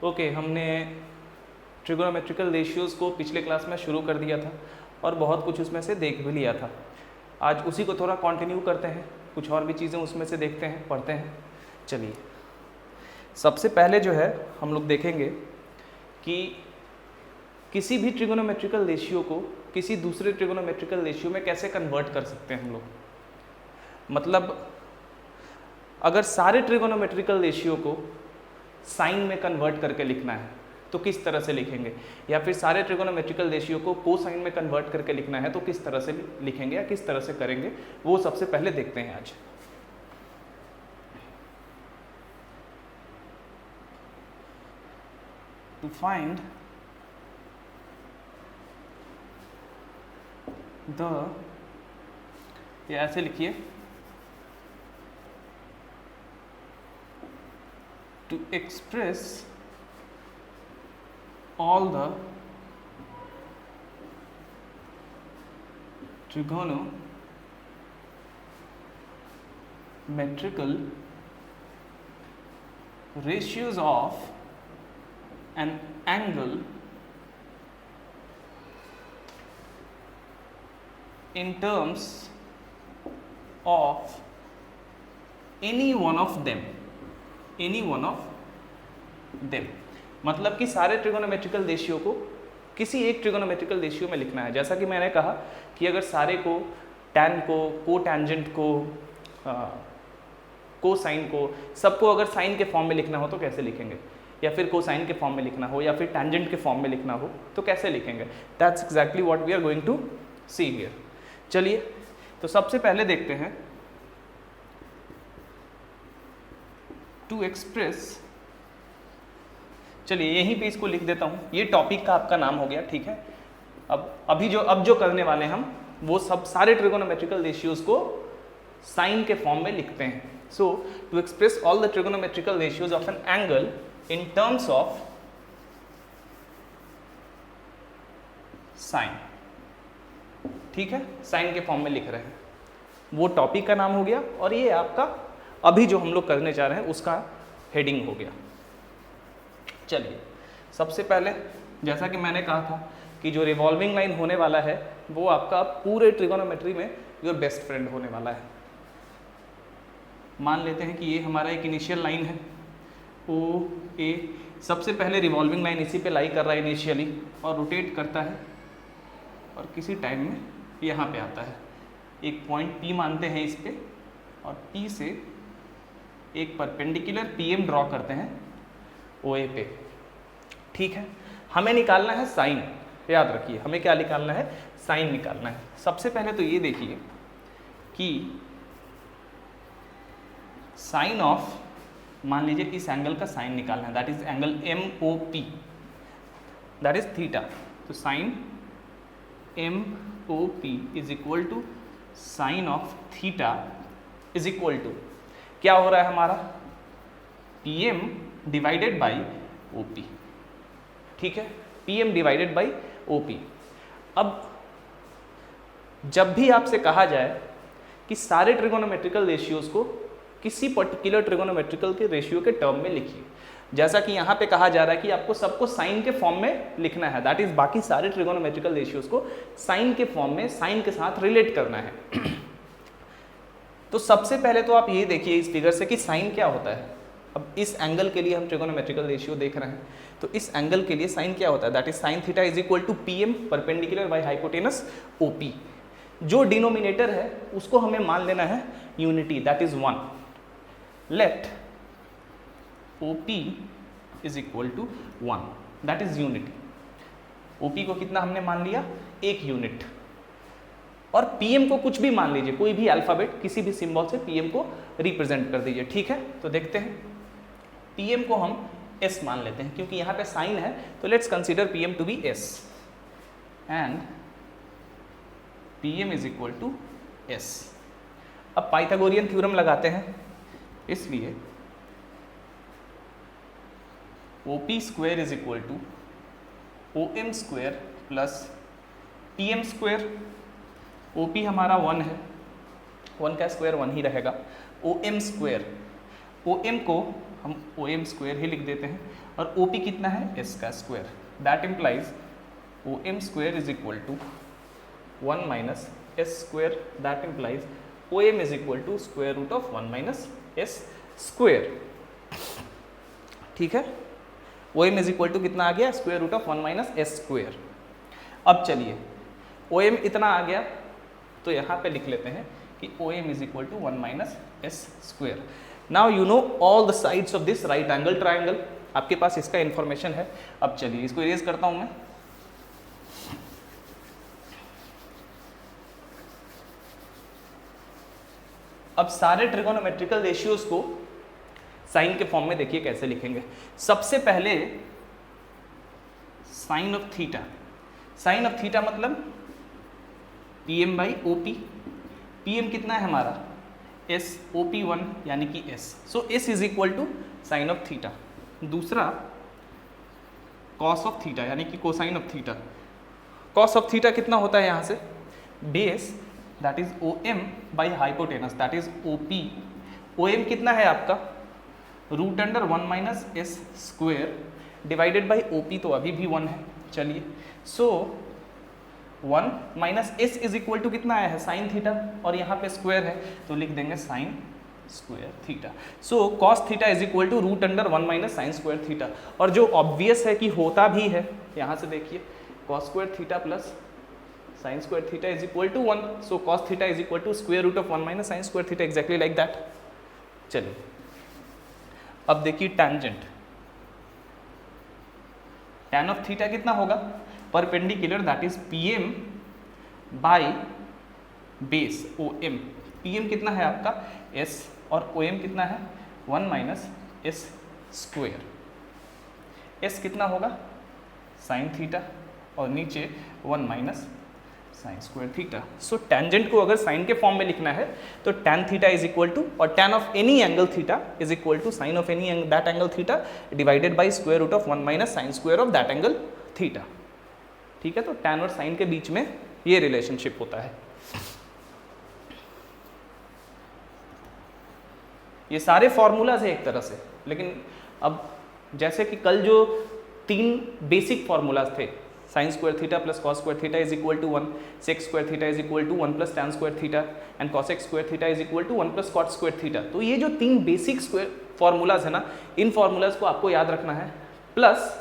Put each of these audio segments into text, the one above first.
Okay, हमने trigonometrical ratios को पिछले क्लास में शुरू कर दिया था और बहुत कुछ उसमें से देख भी लिया था। आज उसी को थोड़ा कंटिन्यू करते हैं, कुछ और भी चीज़ें उसमें से देखते हैं, पढ़ते हैं। चलिए, सबसे पहले जो है हम लोग देखेंगे कि किसी भी ट्रिगोनोमेट्रिकल रेशियो को किसी दूसरे ट्रिगोनोमेट्रिकल रेशियो में कैसे कन्वर्ट कर सकते हैं हम लोग। मतलब अगर सारे ट्रिगोनोमेट्रिकल रेशियो को साइन में कन्वर्ट करके लिखना है तो किस तरह से लिखेंगे, या फिर सारे ट्रिगोनोमेट्रिकल रेशियो को कोसाइन में कन्वर्ट करके लिखना है तो किस तरह से लिखेंगे या किस तरह से करेंगे, वो सबसे पहले देखते हैं आज। टू फाइंड ये ऐसे लिखिए, to express all the trigonometrical ratios of an angle in terms of any one of them, मतलब कि सारे ट्रिगोनोमेट्रिकल रेशियो को किसी एक ट्रिगोनोमेट्रिकल रेशियो में लिखना है। जैसा कि मैंने कहा कि अगर सारे को, टैन को, को टैंजेंट को, कोसाइन को, सबको अगर साइन के फॉर्म में लिखना हो तो कैसे लिखेंगे, या फिर कोसाइन के फॉर्म में लिखना हो या फिर टैंजेंट के फॉर्म में लिखना हो तो कैसे लिखेंगे। That's exactly what we are going to see here. चलिए, तो सबसे पहले देखते हैं, टू एक्सप्रेस, चलिए यहीं पे इसको लिख देता हूँ, ये टॉपिक का आपका नाम हो गया, ठीक है। अब जो करने वाले हम वो सब सारे ट्रिगोनोमेट्रिकल रेशियोज को साइन के फॉर्म में लिखते हैं। So to express all the trigonometrical ratios of an angle in terms of sine, ठीक है, साइन के फॉर्म में लिख रहे हैं, वो टॉपिक का नाम हो गया और ये आपका अभी जो हम लोग करने जा रहे हैं उसका हेडिंग हो गया। चलिए, सबसे पहले जैसा कि मैंने कहा था कि जो रिवॉल्विंग लाइन होने वाला है वो आपका पूरे ट्रिगोनोमेट्री में योर बेस्ट फ्रेंड होने वाला है। मान लेते हैं कि ये हमारा एक इनिशियल लाइन है ओ ए, सबसे पहले रिवॉल्विंग लाइन इसी पे लाई कर रहा है इनिशियली और रोटेट करता है और किसी टाइम में यहाँ पे आता है। एक पॉइंट P मानते हैं इस पे और P से एक परपेंडिकुलर PM ड्रॉ करते हैं OA पे, ठीक है। हमें निकालना है साइन, याद रखिए हमें क्या निकालना है, साइन निकालना है। सबसे पहले तो ये देखिए कि साइन ऑफ, मान लीजिए इस एंगल का साइन निकालना है, that is angle MOP, that is theta. तो sine MOP is equal to sine of theta is equal to क्या हो रहा है हमारा, PM डिवाइडेड बाई OP, ठीक है, PM डिवाइडेड बाई OP। अब जब भी आपसे कहा जाए कि सारे ट्रिगोनोमेट्रिकल रेशियोज को किसी पर्टिकुलर ट्रिगोनोमेट्रिकल के रेशियो के टर्म में लिखिए, जैसा कि यहाँ पे कहा जा रहा है कि आपको सबको साइन के फॉर्म में लिखना है, दैट इज बाकी सारे ट्रिगोनोमेट्रिकल रेशियोज को साइन के फॉर्म में, साइन के साथ रिलेट करना है। तो सबसे पहले तो आप ये देखिए इस फिगर से कि साइन क्या होता है। अब इस एंगल के लिए हम ट्रिगोनोमेट्रिकल रेशियो देख रहे हैं, तो इस एंगल के लिए साइन क्या होता है, that is sine theta is equal to PM perpendicular by hypotenuse OP। जो डिनोमिनेटर है उसको हमें मान लेना है unity, that is 1। Let OP is equal to 1, that is unity. OP को कितना हमने मान लिया, 1 यूनिट। और PM को कुछ भी मान लीजिए, कोई भी अल्फाबेट किसी भी सिंबल से PM को रिप्रेजेंट कर दीजिए, ठीक है। तो देखते हैं, PM को हम S मान लेते हैं क्योंकि यहाँ पे साइन है, तो let's consider PM to be S and PM is equal to S। अब पाइथागोरियन थ्योरम लगाते हैं, इसलिए OP square is equal to OM square plus PM square. OP हमारा 1 है, 1 का स्क्वायर 1 ही रहेगा। OM स्क्वायर, OM को हम ओ एम स्क्वायर ही लिख देते हैं, और ओ पी कितना है, एस का square. That implies O M square is equal to 1 minus S square. That implies O M is equal to square root of 1 minus S square. ठीक है, O M is equal to कितना आ गया, square root of 1 minus S square. अब चलिए O M इतना आ गया, तो यहाँ पे लिख लेते हैं कि O M is equal to 1 minus S square. Now you know all the sides of this right angle triangle, आपके पास इसका इंफॉर्मेशन है। अब चलिए इसको इरेज करता हूं मैं। अब सारे ट्रिगोनोमेट्रिकल रेशियोज को साइन के फॉर्म में देखिए कैसे लिखेंगे। सबसे पहले sine of theta, sine of theta मतलब P M by O P. P M कितना है हमारा, एस, ओ पी 1 यानी कि S, so S is equal to sine of theta. दूसरा कॉस ऑफ थीटा यानी कि cosine of theta. Cos of theta कितना होता है यहाँ से, base that is O M by hypotenuse that is O P. O M कितना है आपका, root under 1 minus S square divided by O P, तो अभी भी 1 है। चलिए so 1 minus S is equal to कितना आया है, साइन थीटा, और यहाँ पे स्क्वायर है तो लिख देंगे sine square theta. So cos theta is equal to root under 1 minus sine square theta. और जो ऑब्वियस है कि होता भी है, यहाँ से देखिए cos square theta plus sine square theta is equal to 1, so cos theta is equal to square root of 1 minus sine square theta, exactly like that. चलिए अब देखिए टेंजेंट, tan ऑफ थीटा कितना होगा, perpendicular that is P M by base O M. P M कितना है आपका S, और ओ M कितना है 1 माइनस एस स्क्वेयर। एस कितना होगा साइन थीटा, और नीचे 1 minus sine square theta. So tangent को अगर साइन के फॉर्म में लिखना है तो tan theta is equal to, और tan of any angle theta is equal to sine of any that angle theta divided by square root of 1 minus sine square of that angle theta. ठीक है, तो tan और sign के बीच में ये relationship होता है। ये सारे फॉर्मूलाज है एक तरह से, लेकिन अब जैसे कि कल जो 3 बेसिक फॉर्मूलाज थे, sine square theta plus cos square theta is equal to 1, sec square theta is equal to 1 plus tan square theta, and cosec square theta is equal to 1 plus cot square theta. तो ये जो 3 basic square formulas है ना, इन formulas को आपको याद रखना है। प्लस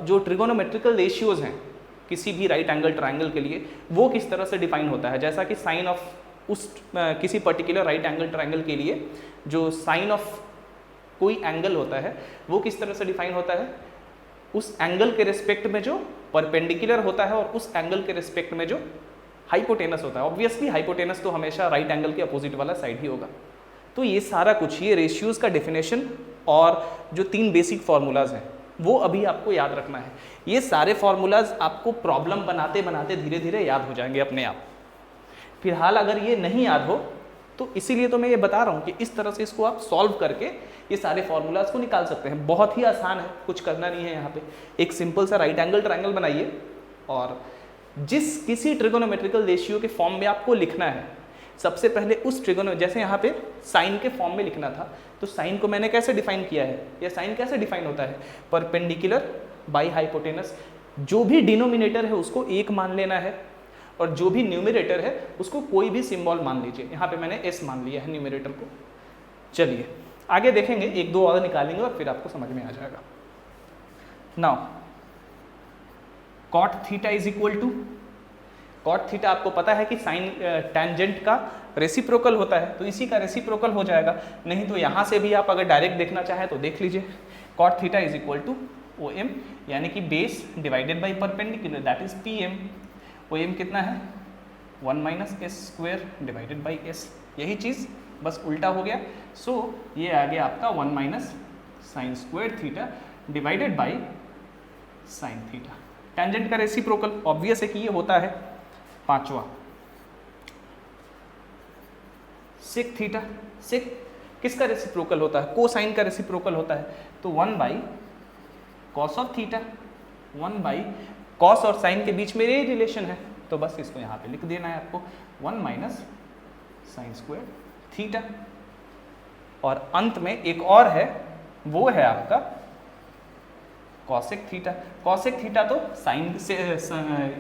जो ट्रिगोनोमेट्रिकल रेशियोज हैं किसी भी राइट एंगल ट्राइंगल के लिए, वो किस तरह से डिफाइन होता है। जैसा कि साइन ऑफ उस किसी पर्टिकुलर राइट एंगल ट्राइंगल के लिए जो साइन ऑफ कोई एंगल होता है वो किस तरह से डिफाइन होता है, उस एंगल के रिस्पेक्ट में जो परपेंडिकुलर होता है और उस एंगल के रिस्पेक्ट में जो हाइपोटेनस होता है। ऑब्वियसली हाइपोटेनस तो हमेशा राइट एंगल के अपोजिट वाला साइड ही होगा। तो ये सारा कुछ, ये रेशियोज का डेफिनेशन और जो 3 बेसिक फार्मूलाज हैं वो अभी आपको याद रखना है। ये सारे फार्मूलाज आपको प्रॉब्लम बनाते बनाते धीरे धीरे याद हो जाएंगे अपने आप। फिलहाल अगर ये नहीं याद हो तो इसीलिए तो मैं ये बता रहा हूँ कि इस तरह से इसको आप सॉल्व करके ये सारे फॉर्मूलाज को निकाल सकते हैं। बहुत ही आसान है, कुछ करना नहीं है। यहाँ पे एक सिंपल सा राइट एंगल ट्रायंगल बनाइए, और जिस किसी ट्रिगोनोमेट्रिकल रेशियो के फॉर्म में आपको लिखना है, सबसे पहले उस ट्रिगोनो, जैसे यहाँ पे साइन के फॉर्म में लिखना था, तो साइन को मैंने कैसे डिफाइन किया है, या साइन कैसे डिफाइन होता है, परपेंडिकुलर बाई हाइपोटेनस। जो भी डिनोमिनेटर है उसको 1 मान लेना है, और जो भी न्यूमरेटर है उसको कोई भी सिंबल मान लीजिए। यहाँ पे मैंने s मान लिया है न्यूमरेटर को। चलिए आगे देखेंगे, 1-2 और निकालेंगे और फिर आपको समझ में आ जाएगा। Now cot theta is equal to, cot theta आपको पता है कि साइन टेंजेंट का रेसिप्रोकल होता है, तो इसी का रेसिप्रोकल हो जाएगा। नहीं तो यहाँ से भी आप अगर डायरेक्ट देखना चाहें तो देख लीजिए, cot theta is equal to O M, यानी कि base divided by perpendicular that is P M. O M कितना है 1 minus S square divided by S, यही चीज़ बस उल्टा हो गया। सो ये आ गया आपका 1 minus sine square theta divided by sine theta. Tangent का रेसिप्रोकल ऑब्वियस है कि ये होता है। 5वां सेक थीटा, सेक किसका रेसिप्रोकल होता है, कोसाइन का रेसिप्रोकल होता है। तो 1 by cos of theta, 1 by cos और साइन के बीच में ये रिलेशन है, तो बस इसको यहाँ पे लिख देना है आपको, 1 माइनस साइन स्क्वायर थीटा। और अंत में एक और है वो है आपका कॉसेक थीटा। कॉसेक थीटा तो साइन से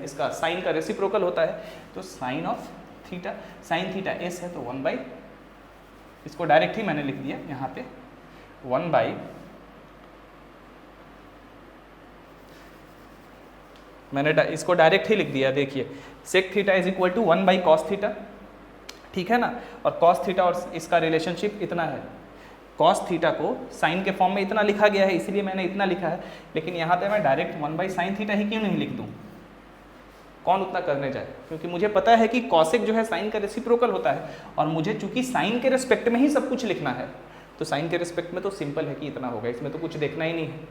इसका साइन का रेसिप्रोकल होता है, तो sine of theta, sine theta S है तो 1 बाई, इसको डायरेक्ट ही मैंने लिख दिया यहाँ पे 1 बाई, मैंने इसको डायरेक्ट ही लिख दिया, देखिए sec theta is equal to 1 by cos theta, ठीक है ना। और कॉस थीटा और इसका रिलेशनशिप इतना है, कॉस थीटा को साइन के फॉर्म में इतना लिखा गया है इसलिए मैंने इतना लिखा है, लेकिन यहाँ पे मैं डायरेक्ट 1 बाई साइन थीटा ही क्यों नहीं लिख दूँ, कौन उतना करने जाए, क्योंकि मुझे पता है कि कॉसेक जो है साइन का रेसिप्रोकल होता है, और मुझे चूंकि साइन के रिस्पेक्ट में ही सब कुछ लिखना है, तो साइन के रिस्पेक्ट में तो सिंपल है कि इतना होगा, इसमें तो कुछ देखना ही नहीं है,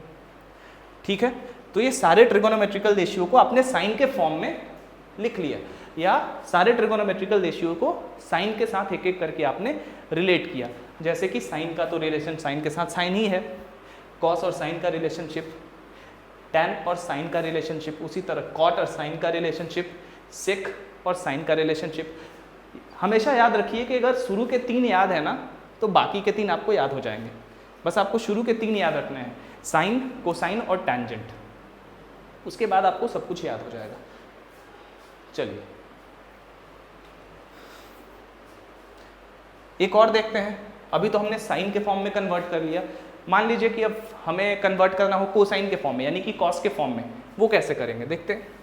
ठीक है। तो ये सारे ट्रिगोनोमेट्रिकल रेशियो को आपने साइन के फॉर्म में लिख लिया, या सारे ट्रिगोनोमेट्रिकल रेशियो को साइन के साथ एक एक करके आपने रिलेट किया, जैसे कि साइन का तो रिलेशन साइन के साथ साइन ही है, कॉस और साइन का रिलेशनशिप, टैन और साइन का रिलेशनशिप, उसी तरह कॉट और साइन का रिलेशनशिप, सेक और साइन का रिलेशनशिप। हमेशा याद रखिए कि अगर शुरू के 3 याद है ना तो बाकी के 3 आपको याद हो जाएंगे, बस आपको शुरू के 3 याद रखने हैं, साइन, कोसाइन और टैंजेंट, उसके बाद आपको सब कुछ याद हो जाएगा। चलिए एक और देखते हैं, अभी तो हमने साइन के फॉर्म में कन्वर्ट कर लिया, मान लीजिए कि अब हमें कन्वर्ट करना हो कोसाइन के फॉर्म में, यानी कि कॉस के फॉर्म में, वो कैसे करेंगे देखते हैं।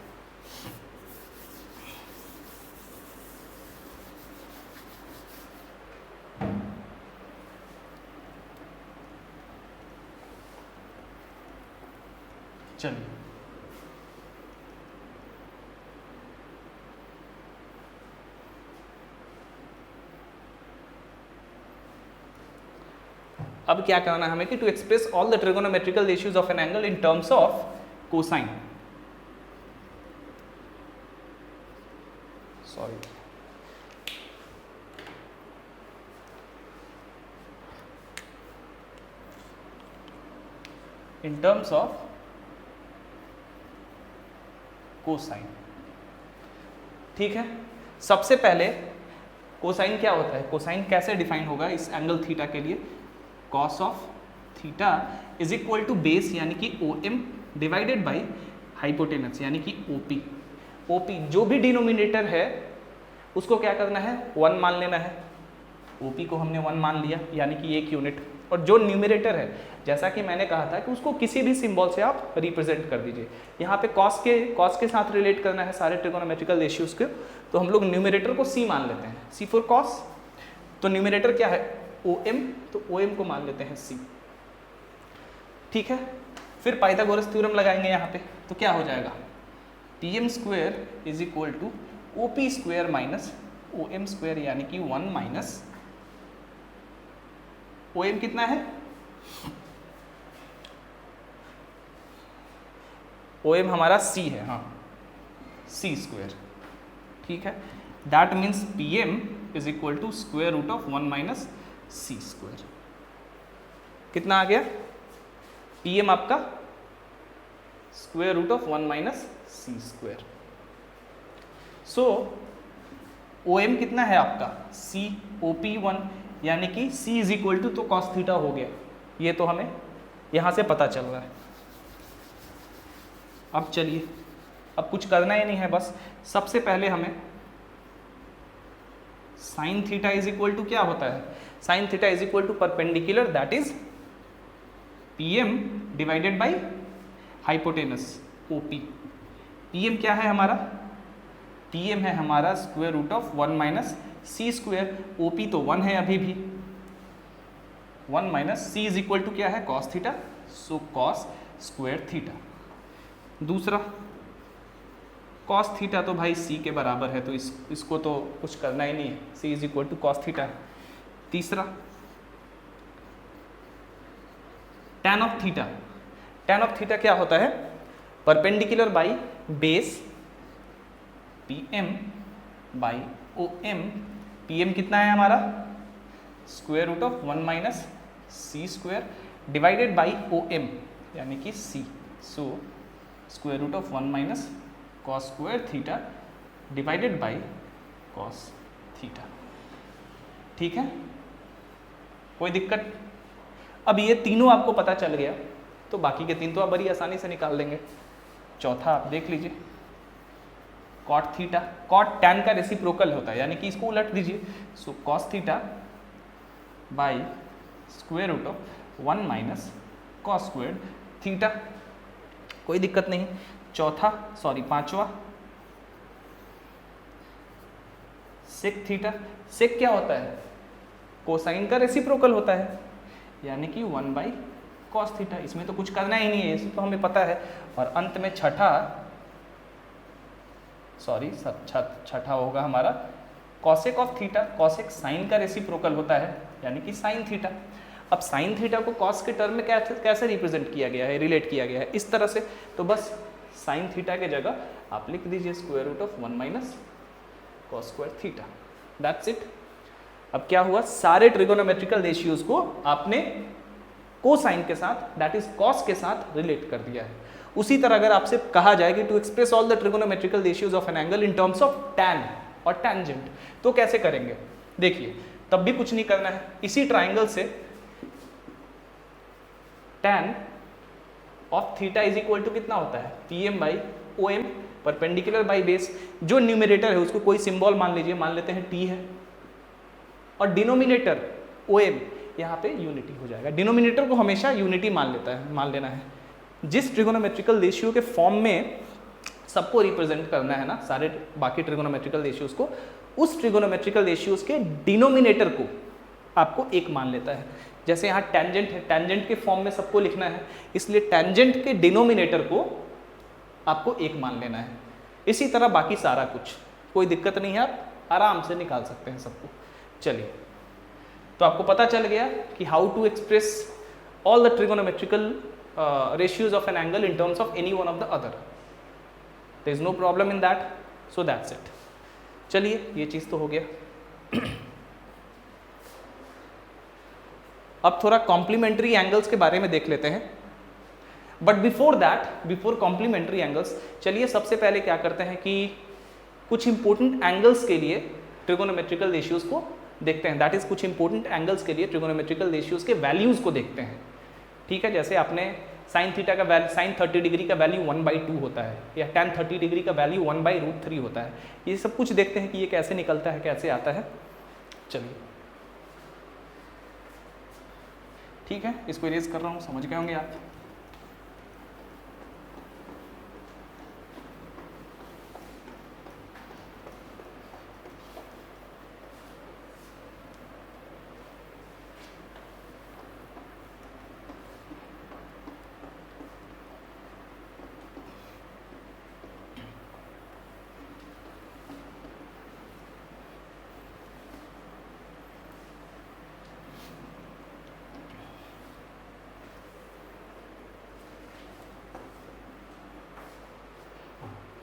चलिए अब क्या करना है हमें कि to express all the trigonometrical ratios of an angle in terms of cosine, sorry in terms of cosine, ठीक है। सबसे पहले कोसाइन क्या होता है, कोसाइन कैसे डिफाइन होगा इस एंगल थीटा के लिए, cos of theta is equal to base यानी कि OM डिवाइडेड बाई हाइपोटेनस यानी कि OP। OP जो भी डिनोमिनेटर है उसको क्या करना है 1 मान लेना है, OP को हमने 1 मान लिया यानी कि 1 यूनिट, और जो न्यूमरेटर है जैसा कि मैंने कहा था कि उसको किसी भी सिंबल से आप रिप्रेजेंट कर दीजिए, यहाँ पे कॉस के साथ रिलेट करना है सारे ट्रिगोनोमेट्रिकल रेशियोज के, तो हम लोग न्यूमरेटर को C मान लेते हैं, C फॉर कॉस, तो न्यूमरेटर क्या है OM, तो OM को मान लेते हैं C, ठीक है। फिर पाइथागोरस थ्योरम लगाएंगे यहाँ पे, तो क्या हो जाएगा PM square is equal to OP square minus OM square यानी कि 1 माइनस OM कितना है, OM हमारा C है, हाँ C स्क्वायर, ठीक है। That means PM is equal to square root of 1 minus C square, कितना आ गया PM आपका square root of 1 minus C square. So OM कितना है आपका C, OP1 यानी कि C इज इक्वल टू तो कॉस थीटा हो गया, ये तो हमें यहाँ से पता चल रहा है। अब चलिए, अब कुछ करना ही नहीं है, बस सबसे पहले हमें sine theta is equal to क्या होता है, sine theta is equal to perpendicular that is PM divided by hypotenuse OP। PM क्या है हमारा, PM है हमारा square root of 1 minus C square, OP तो 1 है अभी भी, 1 minus C is equal to क्या है cos theta, so cos square theta. दूसरा कॉस थीटा तो भाई C के बराबर है, तो इसको तो कुछ करना ही नहीं है, C is equal to cos theta. तीसरा tan of theta, tan of theta क्या होता है perpendicular by base PM by OM, PM कितना है हमारा square root of 1 minus C square divided by OM यानी कि C, so square root of 1 minus cos square theta divided by cos theta, ठीक है। कोई दिक्कत, अब ये तीनों आपको पता चल गया तो बाकी के तीन तो आप बड़ी आसानी से निकाल देंगे। चौथा आप देख लीजिए, कॉट थीटा, कॉट टैन का रेसिप्रोकल होता है, यानी कि इसको उलट दीजिए। So cos theta by square root of 1 minus cos square theta, कोई दिक्कत नहीं। पांचवा सेक थीटा, सेक क्या होता है, कोसाइन का रेसिप्रोकल होता है, यानी कि 1 बाई कॉस थीटा, इसमें तो कुछ करना ही नहीं है, इसे तो हमें पता है। और अंत में छठा होगा हमारा cosec of theta, cosec sine का रेसिप्रोकल होता है, यानी कि साइन थीटा। अब साइन थीटा को कॉस के टर्म में कैसे रिप्रेजेंट किया गया है, रिलेट किया गया है, इस तरह से। तो बस साइन थीटा के जगह आप लिख दीजिए square root of 1 minus cos square theta, that's it. अब क्या हुआ, सारे ट्रिगोनोमेट्रिकल रेशियोज को आपने कोसाइन के साथ, दैट इज कॉस के साथ रिलेट कर दिया है। उसी तरह अगर आपसे कहा जाए कि to express all the trigonometrical ratios of an angle in terms of tan और टैंजेंट, तो कैसे करेंगे, देखिए तब भी कुछ नहीं करना है। इसी ट्राइंगल से tan of theta is equal to कितना होता है, PM by O M, perpendicular by base. जो न्यूमरेटर है उसको कोई सिंबल मान लीजिए, मान लेते हैं टी है, और डिनोमिनेटर ओ एम यहाँ पे यूनिटी हो जाएगा। डिनोमिनेटर को हमेशा यूनिटी मान लेना है। जिस ट्रिगोनोमेट्रिकल रेशियो के फॉर्म में सबको रिप्रेजेंट करना है ना, सारे बाकी ट्रिगोनोमेट्रिकल रेशियोज को, उस ट्रिगोनोमेट्रिकल रेशियोज के डिनोमिनेटर को आपको एक मान लेता है। जैसे यहाँ टेंजेंट है, टेंजेंट के फॉर्म में सबको लिखना है, इसलिए टेंजेंट के डिनोमिनेटर को आपको एक मान लेना है। इसी तरह बाकी सारा कुछ, कोई दिक्कत नहीं है, आप आराम से निकाल सकते हैं सबको। चलिए, तो आपको पता चल गया कि how to express all the trigonometrical ratios of an angle in terms of any one of the other. There is no problem in that, so that's it. चलिए, ये चीज तो हो गया। अब थोड़ा कॉम्प्लीमेंट्री एंगल्स के बारे में देख लेते हैं। But before that, before complementary angles, चलिए सबसे पहले क्या करते हैं कि कुछ इंपॉर्टेंट एंगल्स के लिए ट्रिगोनोमेट्रिकल रेशियोज को देखते हैं। दैट इज कुछ इंपॉर्टेंट एंगल्स के लिए ट्रिगोनोमेट्रिकल रेशियोज के वैल्यूज को देखते हैं। ठीक है, जैसे आपने साइन थीटा का वैल्यू, साइन 30 डिग्री का वैल्यू 1/2 होता है, या tan 30 डिग्री का वैल्यू 1/√3 होता है। ये सब कुछ देखते हैं कि ये कैसे निकलता है, कैसे आता है। चलिए, ठीक है, इसको इरेज कर रहा हूँ, समझ गए होंगे आप।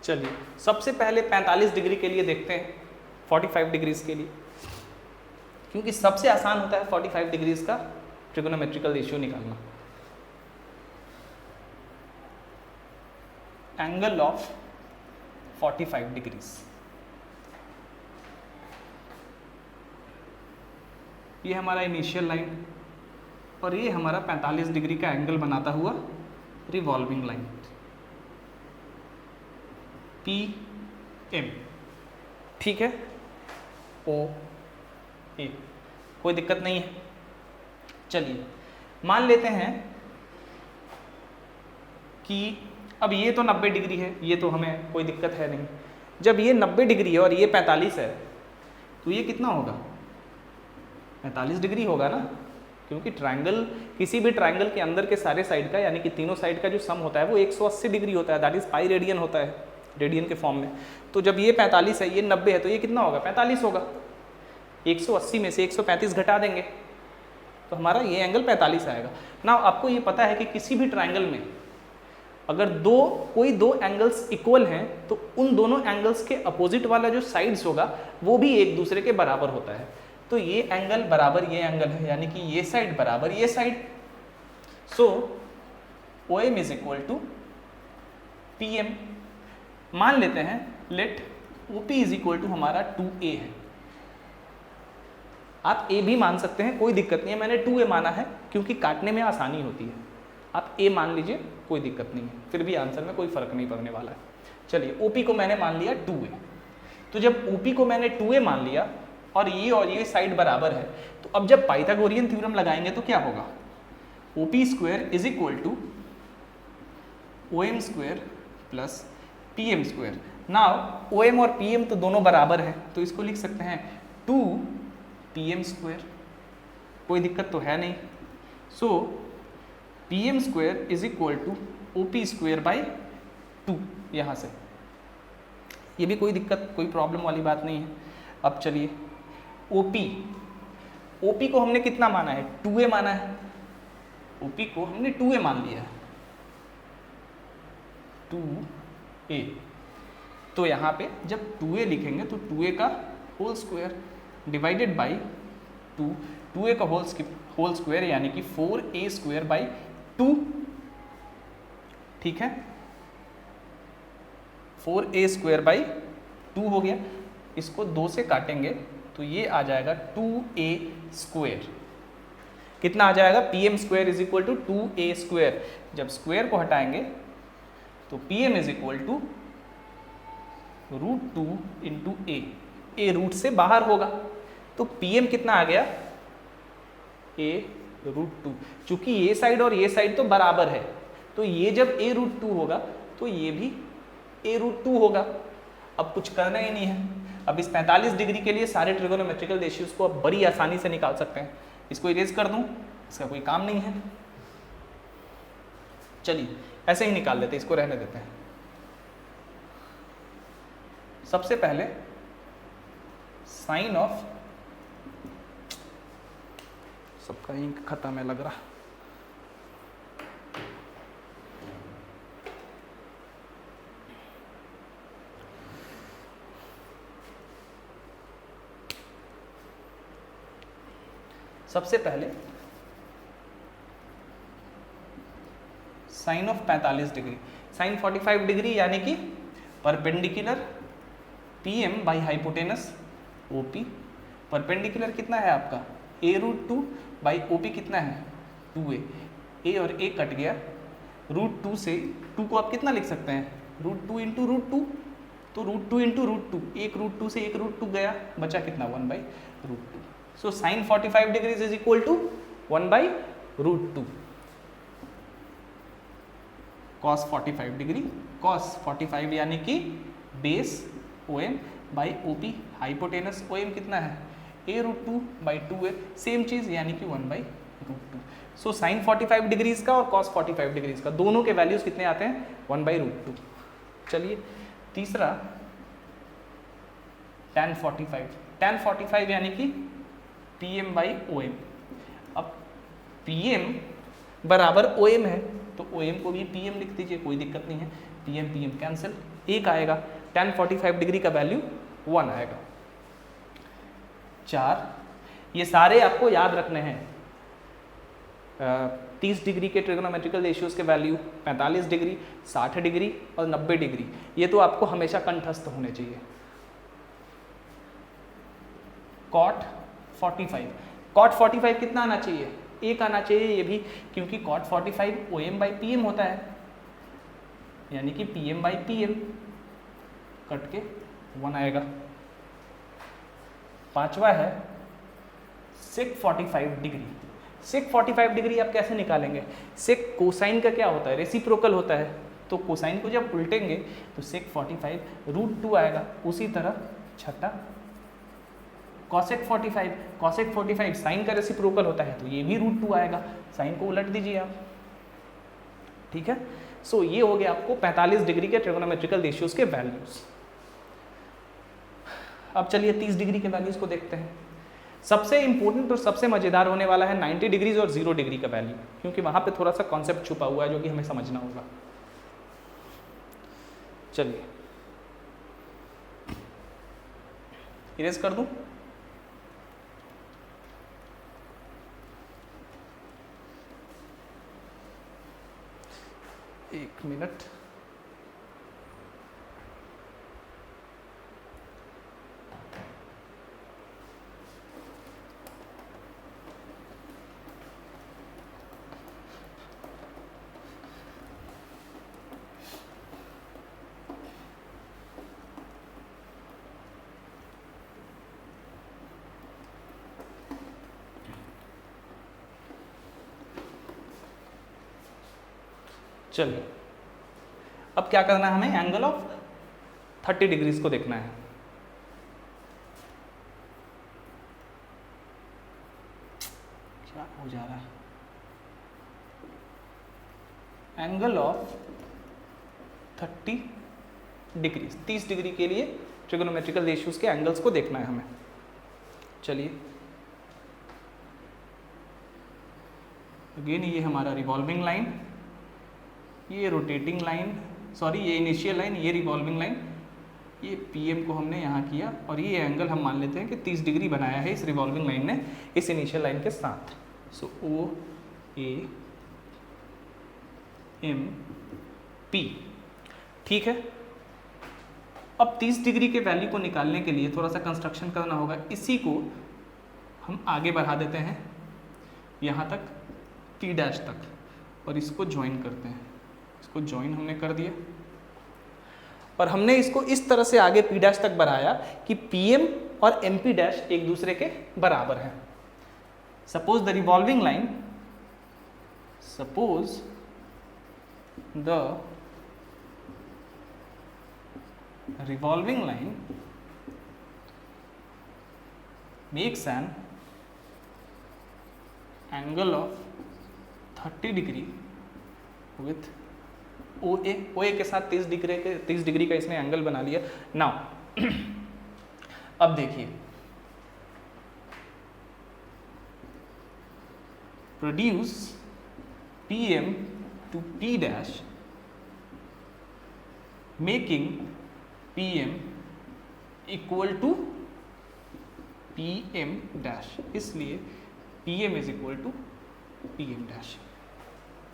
चलिए, सबसे पहले 45 डिग्री के लिए देखते हैं, 45 डिग्रीज के लिए, क्योंकि सबसे आसान होता है 45 डिग्रीज का ट्रिगोनोमेट्रिकल रेशियो निकालना। एंगल ऑफ 45 डिग्रीज, ये हमारा इनिशियल लाइन और ये हमारा 45 डिग्री का एंगल बनाता हुआ रिवॉल्विंग लाइन पी एम। ठीक है, ओ ए, कोई दिक्कत नहीं है। चलिए, मान लेते हैं कि अब ये तो 90 डिग्री है, ये तो हमें कोई दिक्कत है नहीं। जब ये 90 डिग्री है और ये 45 है, तो ये कितना होगा, 45 डिग्री होगा ना, क्योंकि ट्रायंगल, किसी भी ट्रायंगल के अंदर के सारे साइड का, यानी कि तीनों साइड का जो सम होता है वो 180 डिग्री होता है, दैट इज पाई रेडियन होता है, रेडियन के फॉर्म में। तो जब ये 45 है, ये 90 है, तो ये कितना होगा, 45 होगा। 180 में से 135 घटा देंगे तो हमारा ये एंगल 45 आएगा ना। आपको ये पता है कि किसी भी ट्रायंगल में अगर कोई दो एंगल्स इक्वल हैं तो उन दोनों एंगल्स के अपोजिट वाला जो साइड्स होगा वो भी एक दूसरे के बराबर होता है। तो ये एंगल बराबर ये एंगल है, यानी कि ये साइड बराबर ये side. So OM is equal to PM। मान लेते हैं let OP is equal to हमारा 2A है। आप ए भी मान सकते हैं, कोई दिक्कत नहीं है, मैंने 2a माना है क्योंकि काटने में आसानी होती है। आप ए मान लीजिए, कोई दिक्कत नहीं है, फिर भी आंसर में कोई फर्क नहीं पड़ने वाला है। चलिए OP को मैंने मान लिया 2a, तो जब OP को मैंने 2a मान लिया और ये साइड बराबर है, तो अब जब पाइथागोरियन थ्योरम लगाएंगे तो क्या होगा, OP square is equal to OM square plus PM square. Now OM और PM तो दोनों बराबर है, तो इसको लिख सकते हैं 2PM स्क्वायर, कोई दिक्कत तो है नहीं। So PM square is equal to OP square by 2, यहाँ से ये भी कोई दिक्कत, कोई प्रॉब्लम वाली बात नहीं है। अब चलिए OP को हमने कितना माना है, 2a माना है, OP को हमने 2a मान लिया है, 2a। तो यहाँ पे जब 2a लिखेंगे तो 2a का whole square divided by 2a का होल स्क्वायर यानी कि 4a स्क्वायर बाई 2, ठीक है, 4a स्क्वायर बाई 2 हो गया। इसको 2 से काटेंगे तो ये आ जाएगा 2a स्क्वायर। कितना आ जाएगा, PM square is equal to 2a square. जब स्क्वायर को हटाएंगे तो PM is equal to √2 into a root से बाहर होगा, तो PM कितना आ गया, a√2। चूंकि ये साइड और ये साइड तो बराबर है, तो ये जब a√2 होगा तो ये भी a√2 होगा। अब कुछ करना ही नहीं है, अब इस 45 डिग्री के लिए सारे ट्रिगोनोमेट्रिकल रेशियोज को आप बड़ी आसानी से निकाल सकते हैं। इसको इरेज कर दूं, इसका कोई काम नहीं है। चलिए ऐसे ही निकाल लेते हैं, इसको रहने देते हैं। सबसे पहले साइन ऑफ, सबका इंक खत्म है लग रहा, सबसे पहले sine of 45 degree, sine 45 degree यानी कि perpendicular PM by hypotenuse OP। Perpendicular कितना है आपका, a√2 बाई OP कितना है 2a, a और a कट गया, √2 से 2 को आप कितना लिख सकते हैं, √2 इंटू √2, तो √2 इंटू √2, एक √2 से एक √2 गया, बचा कितना 1/√2। So sine 45 degree is equal to 1/√2। Cos 45 degree, cos 45 यानी कि base OM by OP, hypotenuse OM कितना है a√2 बाई 2a, सेम चीज यानी कि 1/√2। सो साइन 45 डिग्रीज का और कॉस 45 डिग्रीज का दोनों के वैल्यूज कितने आते हैं 1/√2। चलिए तीसरा tan 45, tan 45 यानी कि PM बाई OM। अब PM बराबर OM है तो OM को भी PM लिख दीजिए, कोई दिक्कत नहीं है, PM कैंसिल, एक आएगा, tan 45 डिग्री का वैल्यू 1 आएगा। 4, ये सारे आपको याद रखने हैं, 30 डिग्री के ट्रिगोनोमेट्रिकल रेशियोज के वैल्यू, 45 डिग्री, 60 डिग्री और 90 डिग्री, ये तो आपको हमेशा कंठस्थ होने चाहिए। cot 45, cot 45 कितना आना चाहिए, 1 आना चाहिए ये भी, क्योंकि cot 45 OM बाई PM होता है, यानी कि PM बाई PM कट के 1 आएगा। 5वां है sec 45 डिग्री। sec 45 डिग्री आप कैसे निकालेंगे, sec कोसाइन का क्या होता है, रेसिप्रोकल होता है, तो कोसाइन को जब उल्टेंगे तो sec 45 √2 आएगा। उसी तरह छठा cosec 45, cosec 45 साइन का रेसिप्रोकल होता है, तो ये भी √2 आएगा, साइन को उलट दीजिए आप, ठीक है। सो ये हो गया आपको 45 डिग्री के ट्रिगोनोमेट्रिकल रेशियोज के वैल्यूज। अब चलिए 30 डिग्री के वैल्यूज को देखते हैं। सबसे इंपॉर्टेंट और सबसे मजेदार होने वाला है 90 डिग्रीज और 0 डिग्री का वैल्यू, क्योंकि वहां पे थोड़ा सा कॉन्सेप्ट छुपा हुआ है जो कि हमें समझना होगा। चलिए इरेज कर दूं, एक मिनट, चलिए अब क्या करना है, हमें एंगल ऑफ 30 डिग्रीज को देखना है। क्या हो जा रहा है, एंगल ऑफ 30 डिग्रीज, 30 डिग्री के लिए ट्रिगोनोमेट्रिकल रेशियोज के एंगल्स को देखना है हमें। चलिए अगेन ये हमारा रिवॉल्विंग लाइन, ये रोटेटिंग लाइन, सॉरी ये इनिशियल लाइन, ये रिवॉल्विंग लाइन, ये PM को हमने यहाँ किया और ये एंगल हम मान लेते हैं कि 30 डिग्री बनाया है इस रिवॉल्विंग लाइन ने इस इनिशियल लाइन के साथ। सो OAMP, ठीक है। अब 30 डिग्री के वैल्यू को निकालने के लिए थोड़ा सा कंस्ट्रक्शन करना होगा। इसी को हम आगे बढ़ा देते हैं यहाँ तक T' तक और इसको ज्वाइन करते हैं। इसको ज्वाइन हमने कर दिया और हमने इसको इस तरह से आगे P' तक बढ़ाया कि PM और MP' एक दूसरे के बराबर हैं। Suppose the revolving line, suppose the revolving line makes an angle of 30 degree with OA के साथ 30 डिग्री का इसने एंगल बना लिया। नाउ अब देखिए, produce PM to P' making PM equal to PM', इसलिए PM is equal to PM',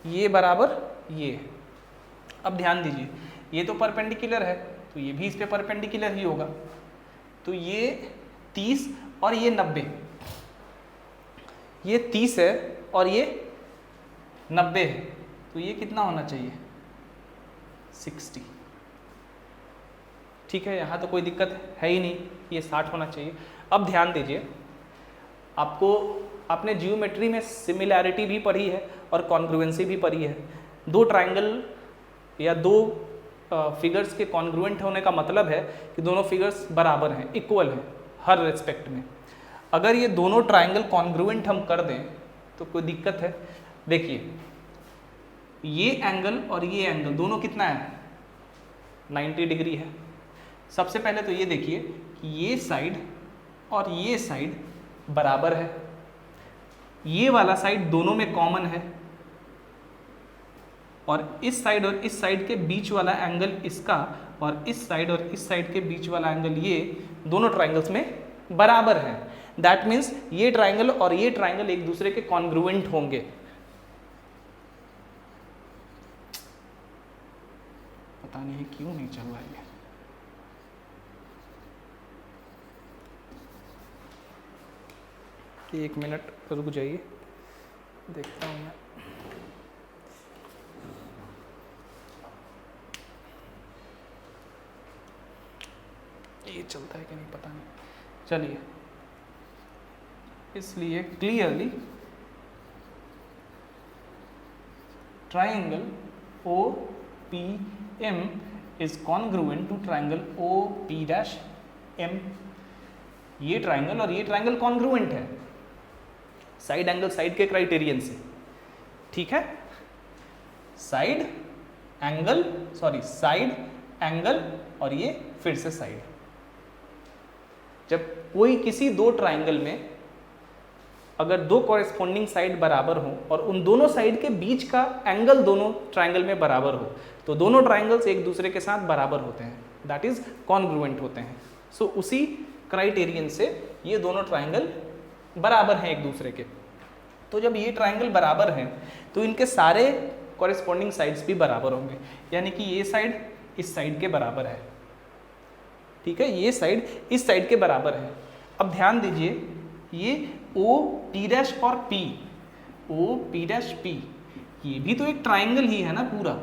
ये बराबर ये है। अब ध्यान दीजिए, ये तो परपेंडिकुलर है तो ये भी इस पे परपेंडिकुलर ही होगा। तो ये 30 और ये 90, ये 30 है और ये 90 है, तो ये कितना होना चाहिए, 60। ठीक है, यहाँ तो कोई दिक्कत है ही नहीं, ये 60 होना चाहिए। अब ध्यान दीजिए, आपने जियोमेट्री में सिमिलैरिटी भी पढ़ी है और कॉन्ग्रुएंसी भी पढ़ी है। दो ट्राइंगल या दो फिगर्स के कॉन्ग्रुएंट होने का मतलब है कि दोनों फिगर्स बराबर हैं, इक्वल हैं हर रेस्पेक्ट में। अगर ये दोनों ट्राइंगल कॉन्ग्रुएंट हम कर दें तो कोई दिक्कत है। देखिए, ये एंगल और ये एंगल दोनों कितना है, 90 डिग्री है। सबसे पहले तो ये देखिए कि ये साइड और ये साइड बराबर है, ये वाला साइड दोनों में कॉमन है, और इस साइड के बीच वाला एंगल इसका और इस साइड के बीच वाला एंगल ये दोनों ट्राइंगल्स में बराबर है। दैट मीन्स ये ट्राइंगल और ये ट्राइंगल एक दूसरे के कॉन्ग्रुएंट होंगे। पता नहीं क्यों नहीं चल रहा है। एक मिनट रुक जाइए, देखता हूँ मैं। ये चलता है कि नहीं पता नहीं, चलिए। इसलिए clearly triangle OPM is congruent to triangle OP', ये ट्राइंगल और ये ट्राइंगल कॉन्ग्रुएंट है साइड एंगल साइड के क्राइटेरियन से। ठीक है, साइड एंगल और ये फिर से साइड। जब कोई किसी दो ट्राइंगल में अगर दो कॉरेस्पॉन्डिंग साइड बराबर हो और उन दोनों साइड के बीच का एंगल दोनों ट्राइंगल में बराबर हो तो दोनों ट्राइंगल्स एक दूसरे के साथ बराबर होते हैं, दैट इज कॉन्ग्रुएंट होते हैं। सो उसी क्राइटेरियन से ये दोनों ट्राइंगल बराबर हैं एक दूसरे के। तो जब ये ट्राइंगल बराबर हैं तो इनके सारे कॉरेस्पॉन्डिंग साइड्स भी बराबर होंगे, यानी कि ये साइड इस साइड के बराबर है। ठीक है, ये साइड इस साइड के बराबर है। अब ध्यान दीजिए, ये OP' और OP', ये भी तो एक ट्राइंगल ही है ना पूरा।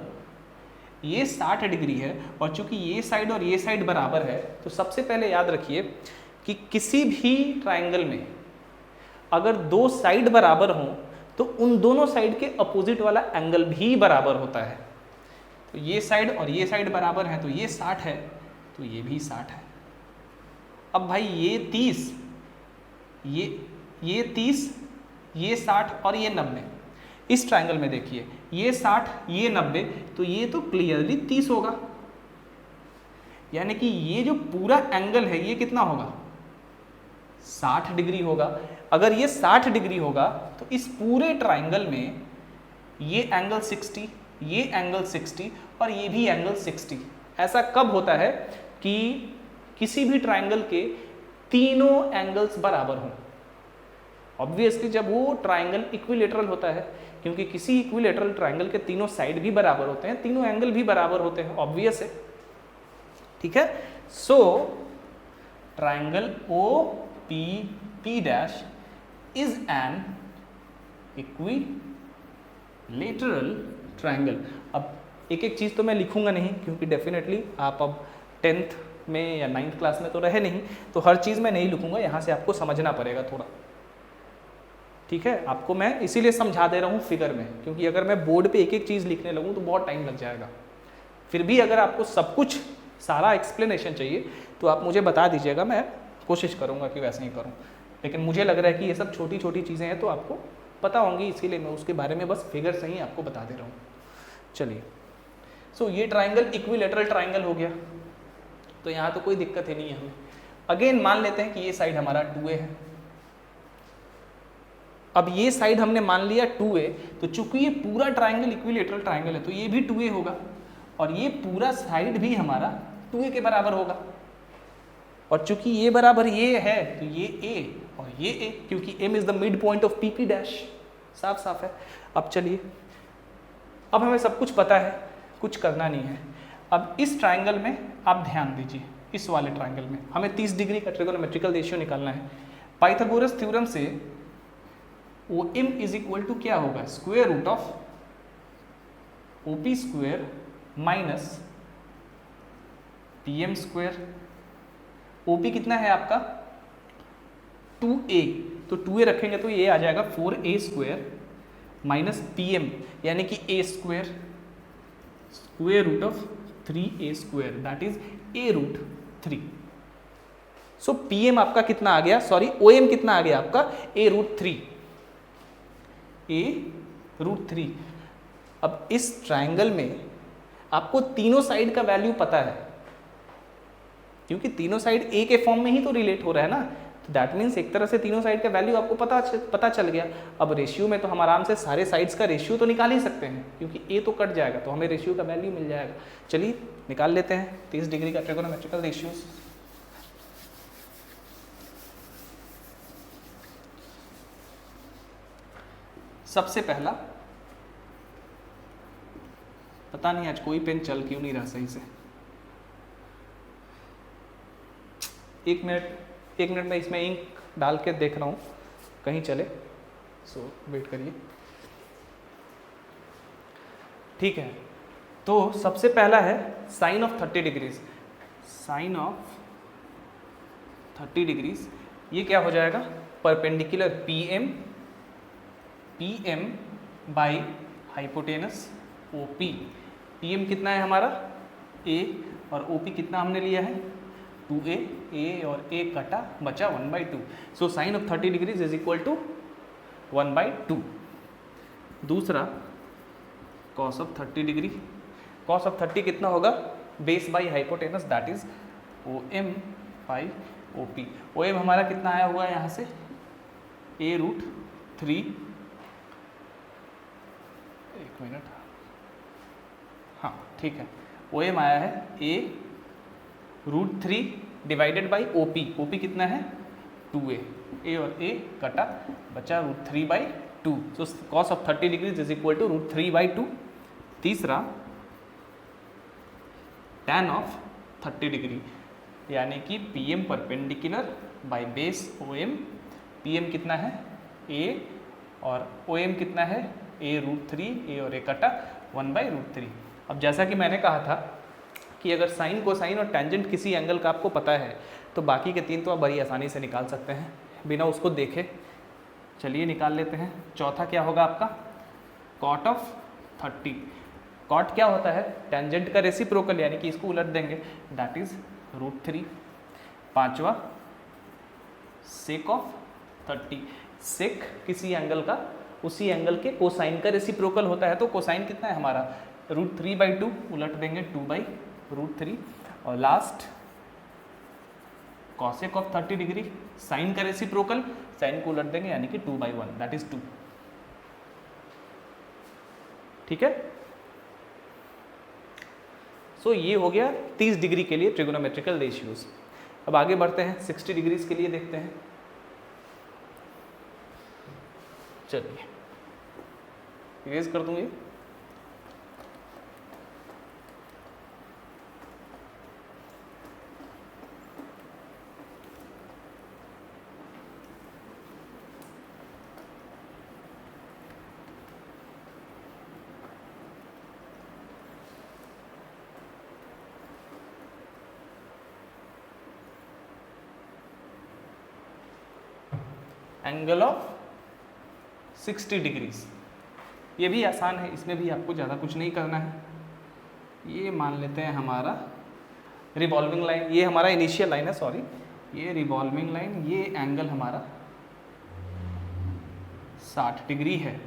ये 60 डिग्री है और चूंकि ये साइड और ये साइड बराबर है तो सबसे पहले याद रखिए कि किसी भी ट्राइंगल में अगर दो साइड बराबर हों तो उन दोनों साइड के अपोजिट वाला एंगल भी बराबर होता है। तो ये साइड और ये साइड बराबर है, तो ये 60 है, तो ये भी 60 है। अब भाई ये 30, ये 30, ये 60 और ये 90, इस ट्रायंगल में देखिए ये 60 ये 90, तो ये तो क्लियरली 30 होगा, यानी कि ये जो पूरा एंगल है ये कितना होगा, 60 डिग्री होगा। अगर ये 60 डिग्री होगा तो इस पूरे ट्रायंगल में ये एंगल 60, ये एंगल 60 और ये भी एंगल 60। ऐसा कब होता है कि किसी भी ट्रायंगल के तीनों एंगल्स बराबर हों। ऑब्वियसली जब वो ट्रायंगल इक्विलेटरल होता है, क्योंकि किसी इक्विलेटरल ट्रायंगल के तीनों साइड भी बराबर होते हैं, तीनों एंगल भी बराबर होते हैं, ऑब्वियस है, ठीक है। So triangle O P P dash is an equilateral triangle. अब एक एक चीज़ तो मैं लिखूंगा नहीं, क्योंकि डेफिनेटली आप अब 10th में या 9th क्लास में तो रहे नहीं, तो हर चीज़ मैं नहीं लिखूंगा, यहाँ से आपको समझना पड़ेगा थोड़ा, ठीक है। आपको मैं इसीलिए समझा दे रहा हूँ फिगर में, क्योंकि अगर मैं बोर्ड पे एक एक चीज़ लिखने लगूँ तो बहुत टाइम लग जाएगा। फिर भी अगर आपको सब कुछ सारा एक्सप्लेनेशन चाहिए तो आप मुझे बता दीजिएगा, मैं कोशिश करूँगा कि वैसे ही करूँ, लेकिन मुझे लग रहा है कि ये सब छोटी छोटी चीज़ें हैं तो आपको पता होंगी, इसीलिए मैं उसके बारे में बस फिगर से ही आपको बता दे रहा हूँ। चलिए, सो ये ट्राइंगल इक्विलेटरल ट्राइंगल हो गया, तो यहाँ तो कोई दिक्कत ही नहीं है हमें। अगेन मान लेते हैं कि ये साइड हमारा 2a है। अब ये साइड हमने मान लिया 2a, तो चूंकि ये पूरा ट्राइंगल इक्विलेटरल ट्राइंगल है तो ये भी 2a होगा, और ये पूरा साइड भी हमारा 2a के बराबर होगा। और चूंकि ये बराबर ये है तो ये a और ये a, क्योंकि m is the mid point of PP dash. साफ साफ है। अब चलिए, अब हमें सब कुछ पता है, कुछ करना नहीं है। अब इस ट्राइंगल में आप ध्यान दीजिए, इस वाले ट्राइंगल में हमें 30 डिग्री का ट्रिगोनोमेट्रिकल रेशियो निकालना है। पाइथागोरस थ्योरम से OM इज इक्वल टू क्या होगा, square root of OP square minus PM square. OP कितना है आपका 2a, तो 2a रखेंगे तो ये आ जाएगा 4a स्क्वायर माइनस PM, यानी कि a square square root of 3a square, that is a root 3। सो PM आपका कितना आ गया, सॉरी OM कितना आ गया आपका a रूट 3, a रूट 3। अब इस ट्राइंगल में आपको तीनों साइड का वैल्यू पता है, क्योंकि तीनों साइड a के फॉर्म में ही तो रिलेट हो रहा है ना, तो दैट मीन्स एक तरह से तीनों साइड का वैल्यू आपको पता चल गया। अब रेशियो में तो हम आराम से सारे साइड्स का रेशियो तो निकाल ही सकते हैं, क्योंकि a तो कट जाएगा तो हमें रेशियो का वैल्यू मिल जाएगा। चलिए निकाल लेते हैं 30 डिग्री का ट्रिगोनोमेट्रिकल रेशियोज। सबसे पहला, पता नहीं आज कोई पेन चल क्यों नहीं रहा सही से, एक मिनट में इसमें इंक डाल के देख रहा हूँ कहीं चले, सो वेट करिए। ठीक है, तो सबसे पहला है sine of 30 degrees. Sine of 30 degrees ये क्या हो जाएगा, perpendicular PM by hypotenuse OP। PM कितना है हमारा A, और OP कितना हमने लिया है 2a, a और a कटा बचा 1/2। So sine of 30 degrees is equal to 1/2। दूसरा cos of 30 degree, cos of 30 कितना होगा, base by hypotenuse, that is OM by OP। OM हमारा कितना आया हुआ है यहाँ से a रूट 3, एक मिनट, हाँ ठीक है, OM आया है a root 3 divided by OP। OP कितना है 2a, a और a कटा बचा root 3/2। So cos of 30 degrees is equal to root 3/2। तीसरा tan ऑफ 30 डिग्री, यानी कि PM perpendicular by base OM। PM कितना है a और OM कितना है a रूट 3, a और a कटा 1/√3। अब जैसा कि मैंने कहा था कि अगर साइन कोसाइन और टेंजेंट किसी एंगल का आपको पता है तो बाकी के 3 तो आप बड़ी आसानी से निकाल सकते हैं बिना उसको देखे। चलिए निकाल लेते हैं। चौथा क्या होगा आपका, कॉट ऑफ 30। कॉट क्या होता है? टेंजेंट का रेसिप्रोकल, यानी कि इसको उलट देंगे, दैट इज √3। पांचवा सेक ऑफ 30। सेक किसी एंगल का उसी एंगल के कोसाइन का रेसिप्रोकल होता है, तो कोसाइन कितना है हमारा? √3/2, उलट देंगे 2/√3। और last cosec of 30 degree, sine का रेसिप्रोकल, साइन को उलट देंगे यानी कि 2/1, दैट इज 2। ठीक है, सो ये हो गया 30 डिग्री के लिए ट्रिगोनोमेट्रिकल रेशियोज। अब आगे बढ़ते हैं, 60 डिग्रीज के लिए देखते हैं। चलिए इरेज कर दूंगी। एंगल ऑफ 60 डिग्रीज, ये भी आसान है, इसमें भी आपको ज़्यादा कुछ नहीं करना है। ये मान लेते हैं हमारा रिवॉल्विंग लाइन, ये हमारा इनिशियल लाइन है, सॉरी, ये रिवॉल्विंग लाइन, ये एंगल हमारा 60 डिग्री है।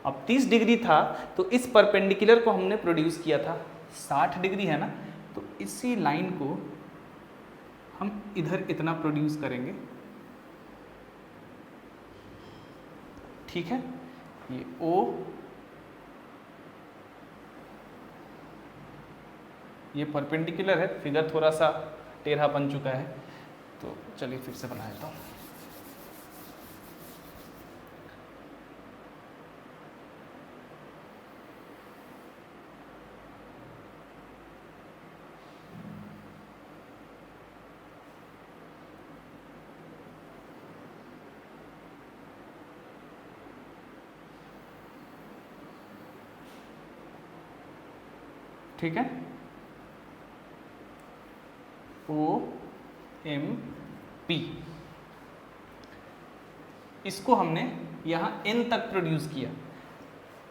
अब 30 डिग्री था तो इस परपेंडिकुलर को हमने प्रोड्यूस किया था, 60 डिग्री है ना, तो इसी लाइन को हम इधर इतना प्रोड्यूस करेंगे। ठीक है, ये O, ये परपेंडिकुलर है, फिगर थोड़ा सा टेढ़ा बन चुका है, तो चलिए फिर से बना देता हूँ। ठीक है, OMP, इसको हमने यहाँ N तक प्रोड्यूस किया।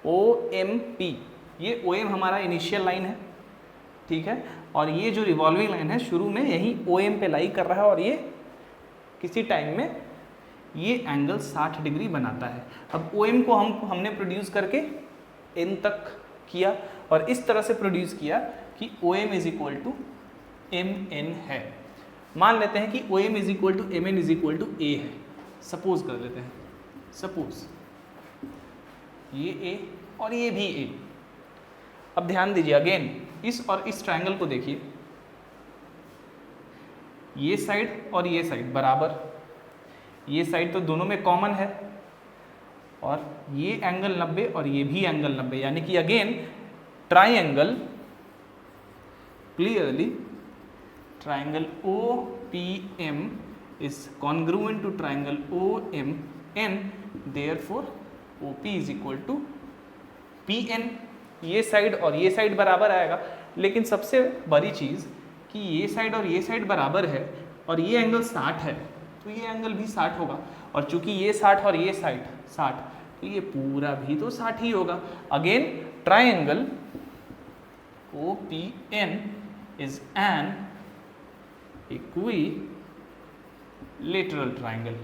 OMP, ये OM हमारा इनिशियल लाइन है, ठीक है, और ये जो रिवॉल्विंग लाइन है शुरू में यही OM पे लाई कर रहा है, और ये किसी टाइम में ये एंगल 60 डिग्री बनाता है। अब OM को हमने प्रोड्यूस करके N तक किया, और इस तरह से प्रोड्यूस किया कि OM = MN है। मान लेते हैं कि OM = MN = A है, सपोज कर लेते हैं, सपोज ये A और ये भी A। अब ध्यान दीजिए, अगेन इस और इस ट्रायंगल को देखिए, ये साइड और ये साइड बराबर, ये साइड तो दोनों में कॉमन है, और ये एंगल 90 और ये भी एंगल 90, यानी कि again triangle, clearly triangle OPM is congruent to triangle OMN, therefore OP = PN। ये साइड और ये साइड बराबर आएगा, लेकिन सबसे बड़ी चीज़ कि ये साइड और ये साइड बराबर है और ये एंगल 60 है, तो ये एंगल भी 60 होगा, और चूंकि ये 60 और ये साइड 60, तो ये पूरा भी तो 60 ही होगा। Again triangle OPN is an equilateral triangle,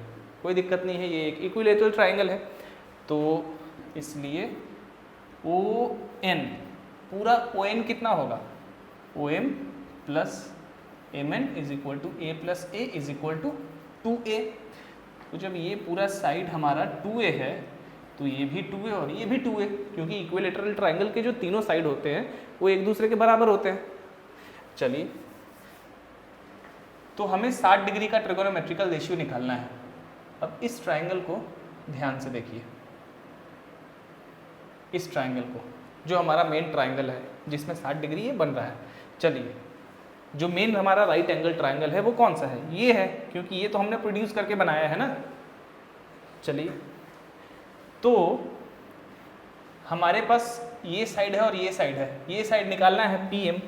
कोई दिक्कत नहीं है, ये एक इक्विलेटरल ट्राइंगल है, तो इसलिए ON, पूरा ON कितना होगा? OM + MN = A + A = 2A। तो जब ये पूरा साइड हमारा 2A है तो ये भी 2A और ये भी 2A, क्योंकि इक्विलेटरल ट्राइंगल के जो तीनों साइड होते हैं वो एक दूसरे के बराबर होते हैं। चलिए, तो हमें 60 डिग्री का ट्रिगोनोमेट्रिकल रेशियो निकालना है। अब इस ट्राइंगल को ध्यान से देखिए, इस ट्राइंगल को, जो हमारा मेन ट्राइंगल है जिसमें 60 डिग्री ये बन रहा है। चलिए, जो मेन हमारा राइट एंगल ट्राइंगल है वो कौन सा है? ये है, क्योंकि ये तो हमने प्रोड्यूस करके बनाया है ना। चलिए, तो हमारे पास ये साइड है और ये साइड है, ये साइड निकालना है PM,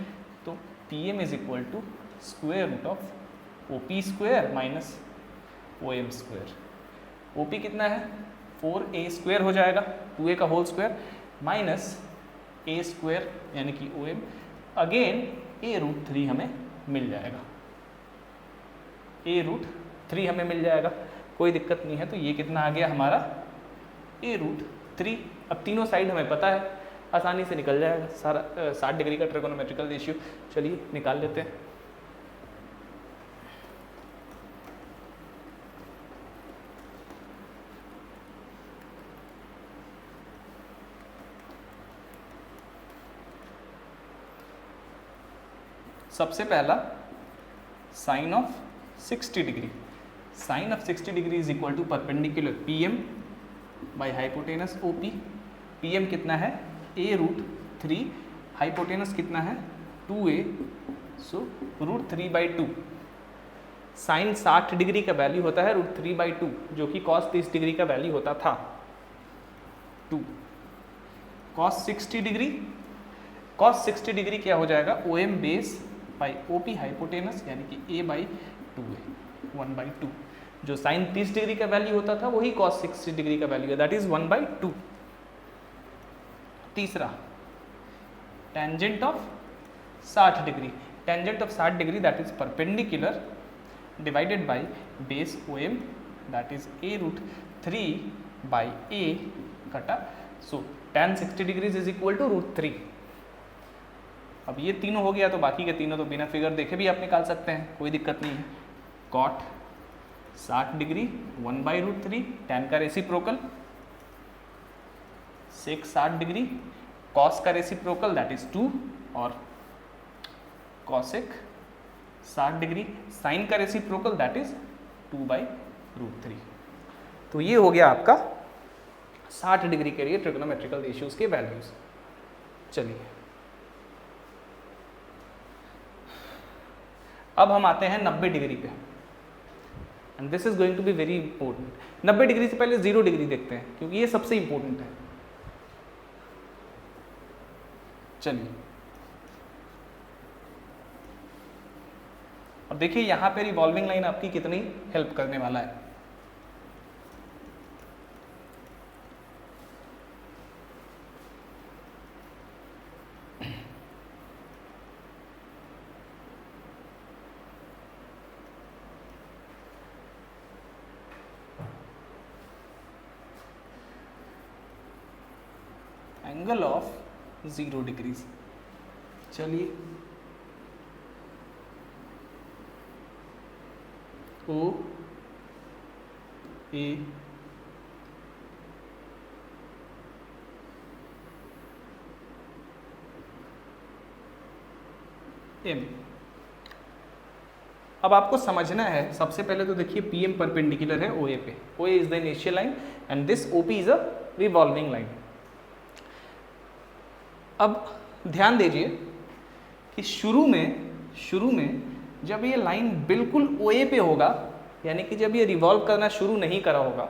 तो PM = √OP² - OM²। OP कितना है? 4A² हो जाएगा, 2A का होल स्क्वायर, माइनस ए स्क्वायर यानी कि ओ एम, अगेन a√3 हमें मिल जाएगा, a√3 हमें मिल जाएगा, कोई दिक्कत नहीं है। तो ये कितना आ गया हमारा a√3। अब तीनों साइड हमें पता है, आसानी से निकल जाएगा सारा 60 डिग्री का ट्रिगोनोमेट्रिकल रेशियो। चलिए निकाल लेते हैं। सबसे पहला sine of 60 degree, sine of 60 degree is equal to perpendicular PM by hypotenuse OP। PM कितना है a√3, हाइपोटेनस कितना है 2a, सो √3/2। साइन 60 डिग्री का वैल्यू होता है √3/2, जो कि cos 30 डिग्री का वैल्यू होता था 2। cos 60 डिग्री, cos 60 डिग्री क्या हो जाएगा OM base by OP hypotenuse यानी कि a/2a 1/2। जो साइन 30 डिग्री का वैल्यू होता था वही cos 60 डिग्री का वैल्यू है, दैट इज 1/2। तीसरा tangent of 60 degree, tangent of 60 degree that is perpendicular divided by base OM that is a√3/a कटा, so tan 60 degrees is equal to √3। अब ये तीनों हो गया तो बाकी के तीनों तो बिना फिगर देखे भी आप निकाल सकते हैं, कोई दिक्कत नहीं है। cot 60 डिग्री 1/√3, tan का रेसिप्रोकल, sec 60 डिग्री, cos का रेसिप्रोकल दैट इज 2, और cosec 60 डिग्री, sin का रेसिप्रोकल दैट इज 2/√3। तो ये हो गया आपका 60 डिग्री के लिए ट्रिगोनोमेट्रिकल रेशियोज के वैल्यूज। चलिए अब हम आते हैं 90 डिग्री पे, and this is going to be very important. 90 degree से पहले 0 डिग्री देखते हैं क्योंकि ये सबसे इंपॉर्टेंट है। चलिए और देखिए यहां पे रिवॉल्विंग लाइन आपकी कितनी हेल्प करने वाला है। एंगल ऑफ 0 डिग्रीज, चलिए O A M। अब आपको समझना है, सबसे पहले तो देखिए PM परपेंडिकुलर है OA पे, OA is the initial line and this OP is a revolving line. अब ध्यान दीजिए कि शुरू में जब ये लाइन बिल्कुल OA पे होगा, यानी कि जब ये रिवॉल्व करना शुरू नहीं करा होगा,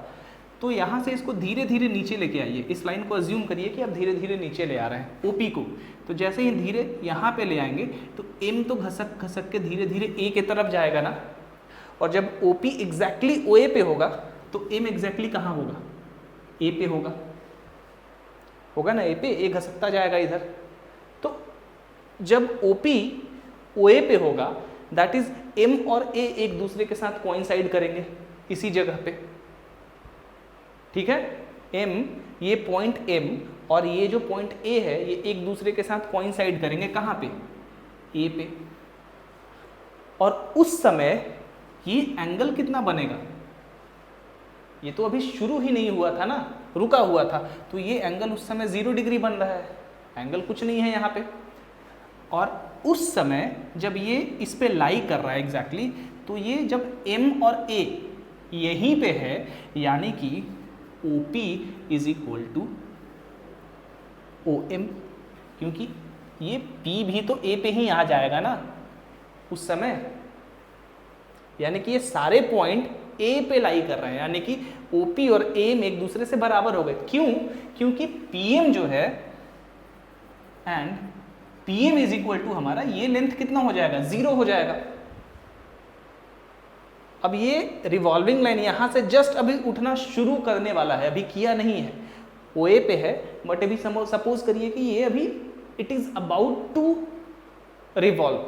तो यहाँ से इसको धीरे धीरे नीचे लेके आइए। इस लाइन को अज्यूम करिए कि आप धीरे धीरे नीचे ले आ रहे हैं OP को। तो जैसे ही धीरे यहाँ पे ले आएंगे तो M तो घसक के धीरे धीरे A की तरफ जाएगा ना, और जब OP एग्जैक्टली OA पे होगा तो M एग्जैक्टली कहाँ होगा, A पे होगा ना, A पे, A घसकता जाएगा इधर। तो जब OP OA पे होगा दैट इज M और A एक दूसरे के साथ कोइंसाइड करेंगे इसी जगह पे, ठीक है। M, ये पॉइंट M और ये जो पॉइंट A है ये एक दूसरे के साथ कोइंसाइड करेंगे कहाँ पे, A पे। और उस समय ये एंगल कितना बनेगा, ये तो अभी शुरू ही नहीं हुआ था ना, रुका हुआ था, तो ये एंगल उस समय 0 डिग्री बन रहा है, एंगल कुछ नहीं है यहाँ पे। और उस समय जब ये इस पे लाई कर रहा है एग्जैक्टली, तो ये जब M और A यहीं पे है, यानी कि OP is equal to OM, क्योंकि ये P भी तो A पे ही आ जाएगा ना उस समय, यानी कि ये सारे पॉइंट A पे लाई कर रहे हैं, यानी कि OP और AM एक दूसरे से बराबर हो गए। क्यों? क्योंकि PM जो है and PM is equal to हमारा ये लेंथ कितना हो जाएगा, 0 हो जाएगा। अब ये रिवॉल्विंग लाइन यहां से जस्ट अभी उठना शुरू करने वाला है, अभी किया नहीं है, ओ ए पे है, बट अभी सपोज करिए कि ये अभी it is about to revolve,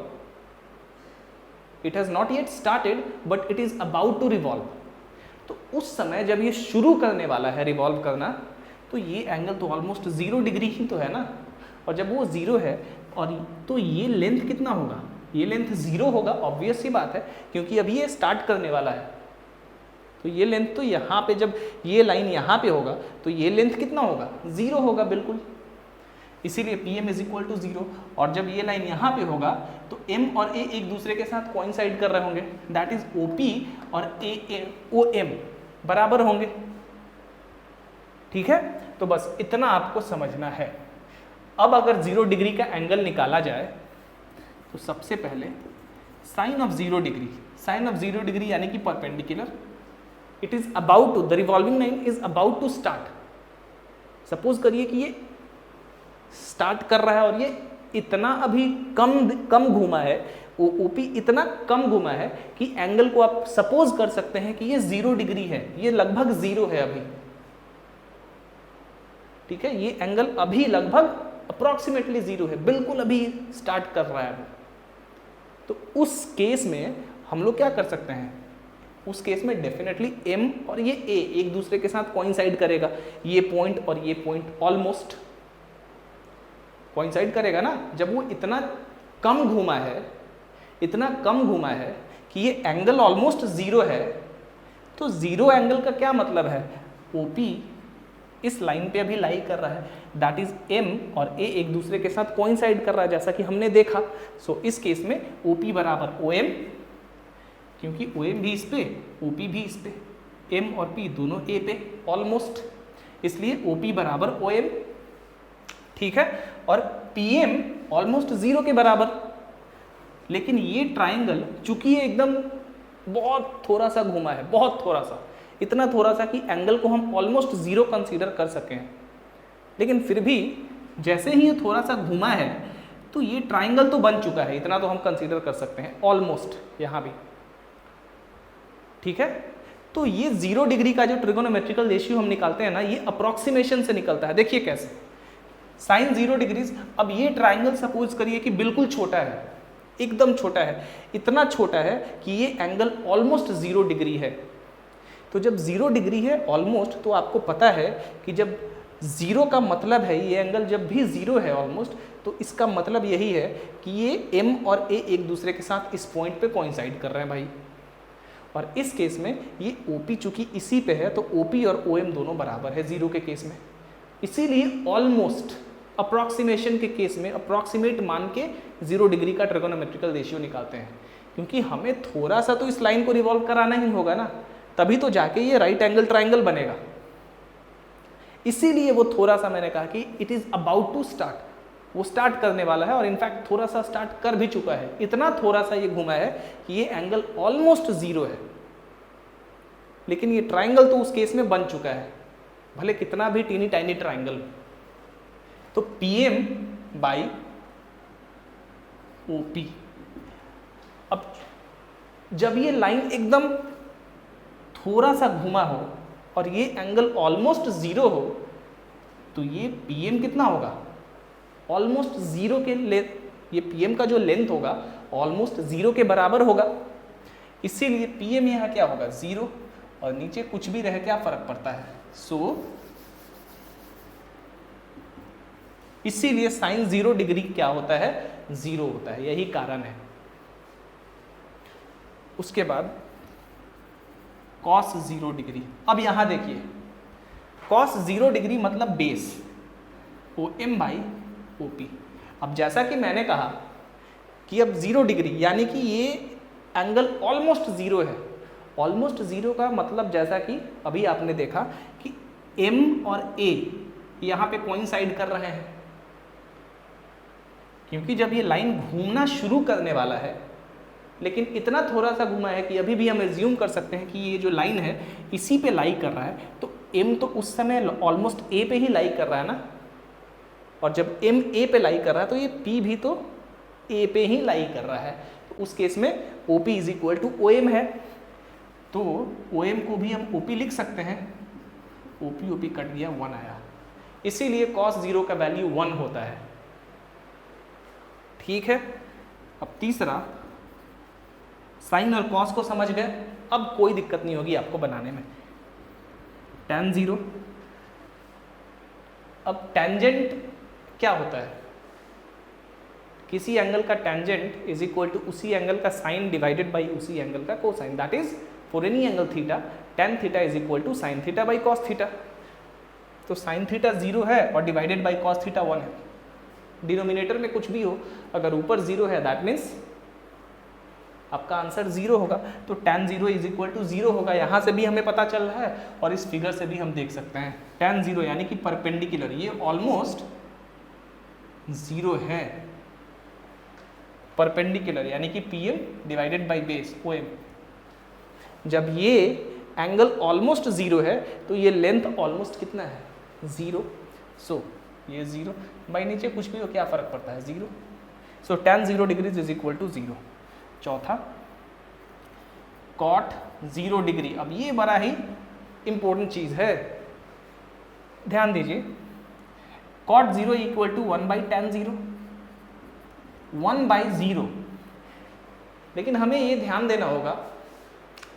it has not yet started but it is about to revolve. तो उस समय जब ये शुरू करने वाला है रिवॉल्व करना, तो ये एंगल तो ऑलमोस्ट 0 डिग्री ही तो है ना, और जब वो 0 है और तो ये लेंथ कितना होगा, ये लेंथ 0 होगा, ऑब्वियस सी बात है, क्योंकि अभी ये स्टार्ट करने वाला है। तो ये लेंथ तो यहाँ पे, जब ये लाइन यहाँ पे होगा तो ये लेंथ कितना होगा, 0 होगा बिल्कुल, इसीलिए Pm इज इक्वल टू 0। और जब ये लाइन यहाँ पे होगा तो M और A एक दूसरे के साथ कोइंसाइड कर रहे होंगे, दैट इज OP और OM बराबर होंगे, ठीक है। तो बस इतना आपको समझना है। अब अगर 0 डिग्री का एंगल निकाला जाए तो सबसे पहले sine of 0 degree, sine of 0 degree यानी कि perpendicular, it is about to, the revolving line is about to start. Suppose करिए कि ये स्टार्ट कर रहा है और ये इतना अभी कम घूमा है, OP इतना कम घूमा है कि एंगल को आप सपोज कर सकते हैं कि ये 0 डिग्री है, ये लगभग 0 है अभी, ठीक है। ये एंगल अभी लगभग अप्रॉक्सीमेटली 0 है, बिल्कुल अभी स्टार्ट कर रहा है। तो उस केस में हम लोग क्या कर सकते हैं, उस केस में डेफिनेटली M और ये A एक दूसरे के साथ कोइंसाइड करेगा, ये पॉइंट और ये पॉइंट ऑलमोस्ट कोइंसाइड करेगा ना। जब वो इतना कम घूमा है, इतना कम घूमा है कि ये एंगल ऑलमोस्ट 0 है, तो 0 एंगल का क्या मतलब है, OP इस लाइन पे अभी लाई कर रहा है, दैट इज M और A एक दूसरे के साथ कोइंसाइड कर रहा है, जैसा कि हमने देखा। सो इस केस में OP बराबर OM, क्योंकि OM भी इस पे, OP भी इस पे, M और P दोनों A पे ऑलमोस्ट, इसलिए OP बराबर OM, ठीक है। और PM ऑलमोस्ट 0 के बराबर। लेकिन ये ट्राइंगल चूंकि ये एकदम बहुत थोड़ा सा घुमा है, बहुत थोड़ा सा, इतना थोड़ा सा कि एंगल को हम ऑलमोस्ट 0 कंसीडर कर सकें, लेकिन फिर भी जैसे ही ये थोड़ा सा घुमा है तो ये ट्राइंगल तो बन चुका है, इतना तो हम कंसीडर कर सकते हैं ऑलमोस्ट यहाँ भी, ठीक है। तो ये 0 डिग्री का जो ट्रिगोनोमेट्रिकल रेशियो हम निकालते हैं ना, ये अप्रॉक्सीमेशन से निकलता है। देखिए कैसे, साइन 0 डिग्रीज। अब ये ट्राइंगल सपोज करिए कि बिल्कुल छोटा है, एकदम छोटा है, इतना छोटा है कि ये एंगल ऑलमोस्ट 0 डिग्री है। तो जब 0 डिग्री है ऑलमोस्ट, तो आपको पता है कि जब 0 का मतलब है, ये एंगल जब भी 0 है ऑलमोस्ट, तो इसका मतलब यही है कि ये M और A एक दूसरे के साथ इस पॉइंट पे कोइंसाइड कर रहे हैं भाई। और इस केस में ये OP चूंकि इसी पे है, तो OP और OM दोनों बराबर है 0 के केस में। इसीलिए ऑलमोस्ट अप्रॉक्सीमेशन के केस में अप्रॉक्सीमेट मान के 0 डिग्री का ट्रिगोनोमेट्रिकल रेशियो निकालते हैं, क्योंकि हमें थोड़ा सा तो इस लाइन को रिवॉल्व कराना ही होगा ना, तभी तो जाके ये राइट एंगल ट्राइंगल बनेगा। इसीलिए वो थोड़ा सा, मैंने कहा कि it is about to start, वो स्टार्ट करने वाला है, और इनफैक्ट थोड़ा सा स्टार्ट कर भी चुका है, इतना थोड़ा सा ये घुमा है कि ये एंगल ऑलमोस्ट 0 है। लेकिन ये ट्राइंगल तो उस केस में बन चुका है, भले कितना भी टीनी टाइनी ट्राइंगल। तो PM बाई OP। अब जब ये लाइन एकदम थोड़ा सा घुमा हो और ये एंगल ऑलमोस्ट 0 हो, तो ये PM कितना होगा, ऑलमोस्ट 0 के लेंथ, ये PM का जो लेंथ होगा ऑलमोस्ट 0 के बराबर होगा। इसीलिए PM यहाँ क्या होगा, 0, और नीचे कुछ भी रहे क्या फर्क पड़ता है। सो इसीलिए साइन 0 डिग्री क्या होता है, 0 होता है, यही कारण है। उसके बाद कॉस 0 डिग्री। अब यहां देखिए, कॉस 0 डिग्री मतलब बेस, OM बाई OP। अब जैसा कि मैंने कहा कि अब 0 डिग्री यानी कि ये एंगल ऑलमोस्ट 0 है। ऑलमोस्ट 0 का मतलब जैसा कि अभी आपने देखा कि M और A यहाँ पे कोइंसाइड कर रहे हैं, क्योंकि जब ये लाइन घूमना शुरू करने वाला है, लेकिन इतना थोड़ा सा घुमा है कि अभी भी हम एज्यूम कर सकते हैं कि ये जो लाइन है इसी पे लाई कर रहा है, तो M तो उस समय ऑलमोस्ट A पे ही लाई कर रहा है ना, और जब M A पे लाई कर रहा है तो ये P भी तो A पे ही लाई कर रहा है। तो उस केस में OP is equal to OM है, तो OM को भी हम OP लिख सकते हैं, OP कट गया 1 आया। इसीलिए cos 0 का वैल्यू 1 होता है। ठीक है, अब तीसरा, साइन और cos को समझ गए, अब कोई दिक्कत नहीं होगी आपको बनाने में। tan 0, अब टेंजेंट क्या होता है? किसी एंगल का टेंजेंट इज इक्वल टू उसी एंगल का साइन डिवाइडेड बाई उसी एंगल का cosine, that is for any angle theta tan theta is equal to sine theta by cos theta. तो साइन थीटा 0 है और डिवाइडेड बाई कॉस थीटा 1 है। Denominator में कुछ भी हो, अगर ऊपर 0 है दैट मीन्स आपका आंसर 0 होगा। तो tan 0 इज इक्वल टू 0 होगा, यहाँ से भी हमें पता चल रहा है और इस फिगर से भी हम देख सकते हैं। tan 0 यानी कि परपेंडिकुलर, ये ऑलमोस्ट 0 है। परपेंडिकुलर यानी कि PM divided by base OM। जब ये एंगल ऑलमोस्ट 0 है तो ये लेंथ ऑलमोस्ट कितना है? 0। सो ये 0 बाई नीचे कुछ भी हो, क्या फर्क पड़ता है? 0। So tan 0 degrees is equal to 0। चौथा, cot 0 डिग्री। अब ये बड़ा ही इंपॉर्टेंट चीज है, ध्यान दीजिए। cot 0 equal to 1 by tan 0, 1 by 0। लेकिन हमें ये ध्यान देना होगा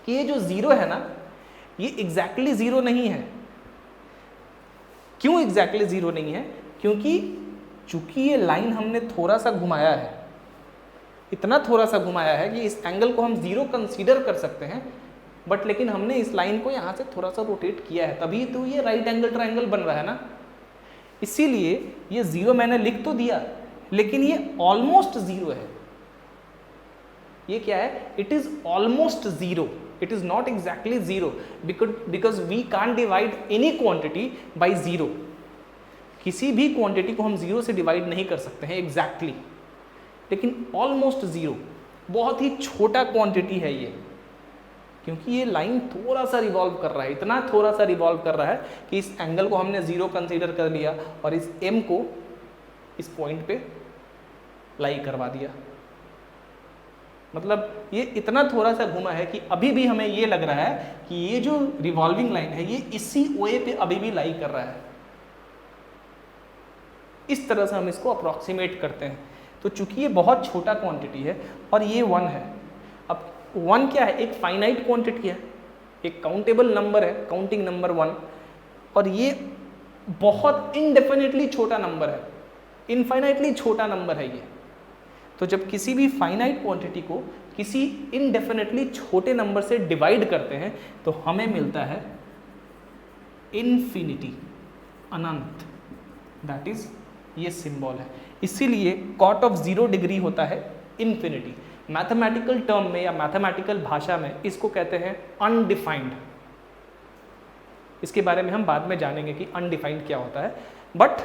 कि ये जो 0 है ना, ये एग्जैक्टली 0 नहीं है। क्यों एग्जैक्टली 0 नहीं है? क्योंकि चूंकि ये लाइन हमने थोड़ा सा घुमाया है, इतना थोड़ा सा घुमाया है कि इस एंगल को हम 0 कंसीडर कर सकते हैं, बट लेकिन हमने इस लाइन को यहाँ से थोड़ा सा रोटेट किया है, तभी तो ये राइट एंगल ट्रायंगल बन रहा है ना। इसीलिए ये 0 मैंने लिख तो दिया, लेकिन ये ऑलमोस्ट 0 है। ये क्या है? It is almost 0, it is not exactly 0, because we can't divide any quantity by 0। किसी भी क्वांटिटी को हम 0 से डिवाइड नहीं कर सकते हैं एग्जैक्टली, लेकिन ऑलमोस्ट 0 बहुत ही छोटा क्वांटिटी है ये, क्योंकि ये लाइन थोड़ा सा रिवॉल्व कर रहा है, इतना थोड़ा सा रिवॉल्व कर रहा है कि इस एंगल को हमने 0 कंसीडर कर लिया और इस M को इस पॉइंट पे लाई करवा दिया। मतलब ये इतना थोड़ा सा घुमा है कि अभी भी हमें ये लग रहा है कि ये जो रिवॉल्विंग लाइन है ये इसी OA पे अभी भी लाई कर रहा है। इस तरह से हम इसको अप्रॉक्सीमेट करते हैं। तो चूंकि ये बहुत छोटा क्वांटिटी है और ये 1 है, अब 1 क्या है? एक फाइनाइट क्वांटिटी है, एक काउंटेबल नंबर है, काउंटिंग नंबर 1, और ये बहुत इनडेफिनेटली छोटा नंबर है, इनफाइनाइटली छोटा नंबर है ये। तो जब किसी भी फाइनाइट क्वांटिटी को किसी इनडेफिनेटली छोटे नंबर से डिवाइड करते हैं तो हमें मिलता है इन्फिनिटी, अनंत। दैट इज ये सिंबल है। इसीलिए cot ऑफ 0 डिग्री होता है इन्फिनिटी। मैथमेटिकल टर्म में या मैथमेटिकल भाषा में इसको कहते हैं अनडिफाइंड। इसके बारे में हम बाद में जानेंगे कि अनडिफाइंड क्या होता है, but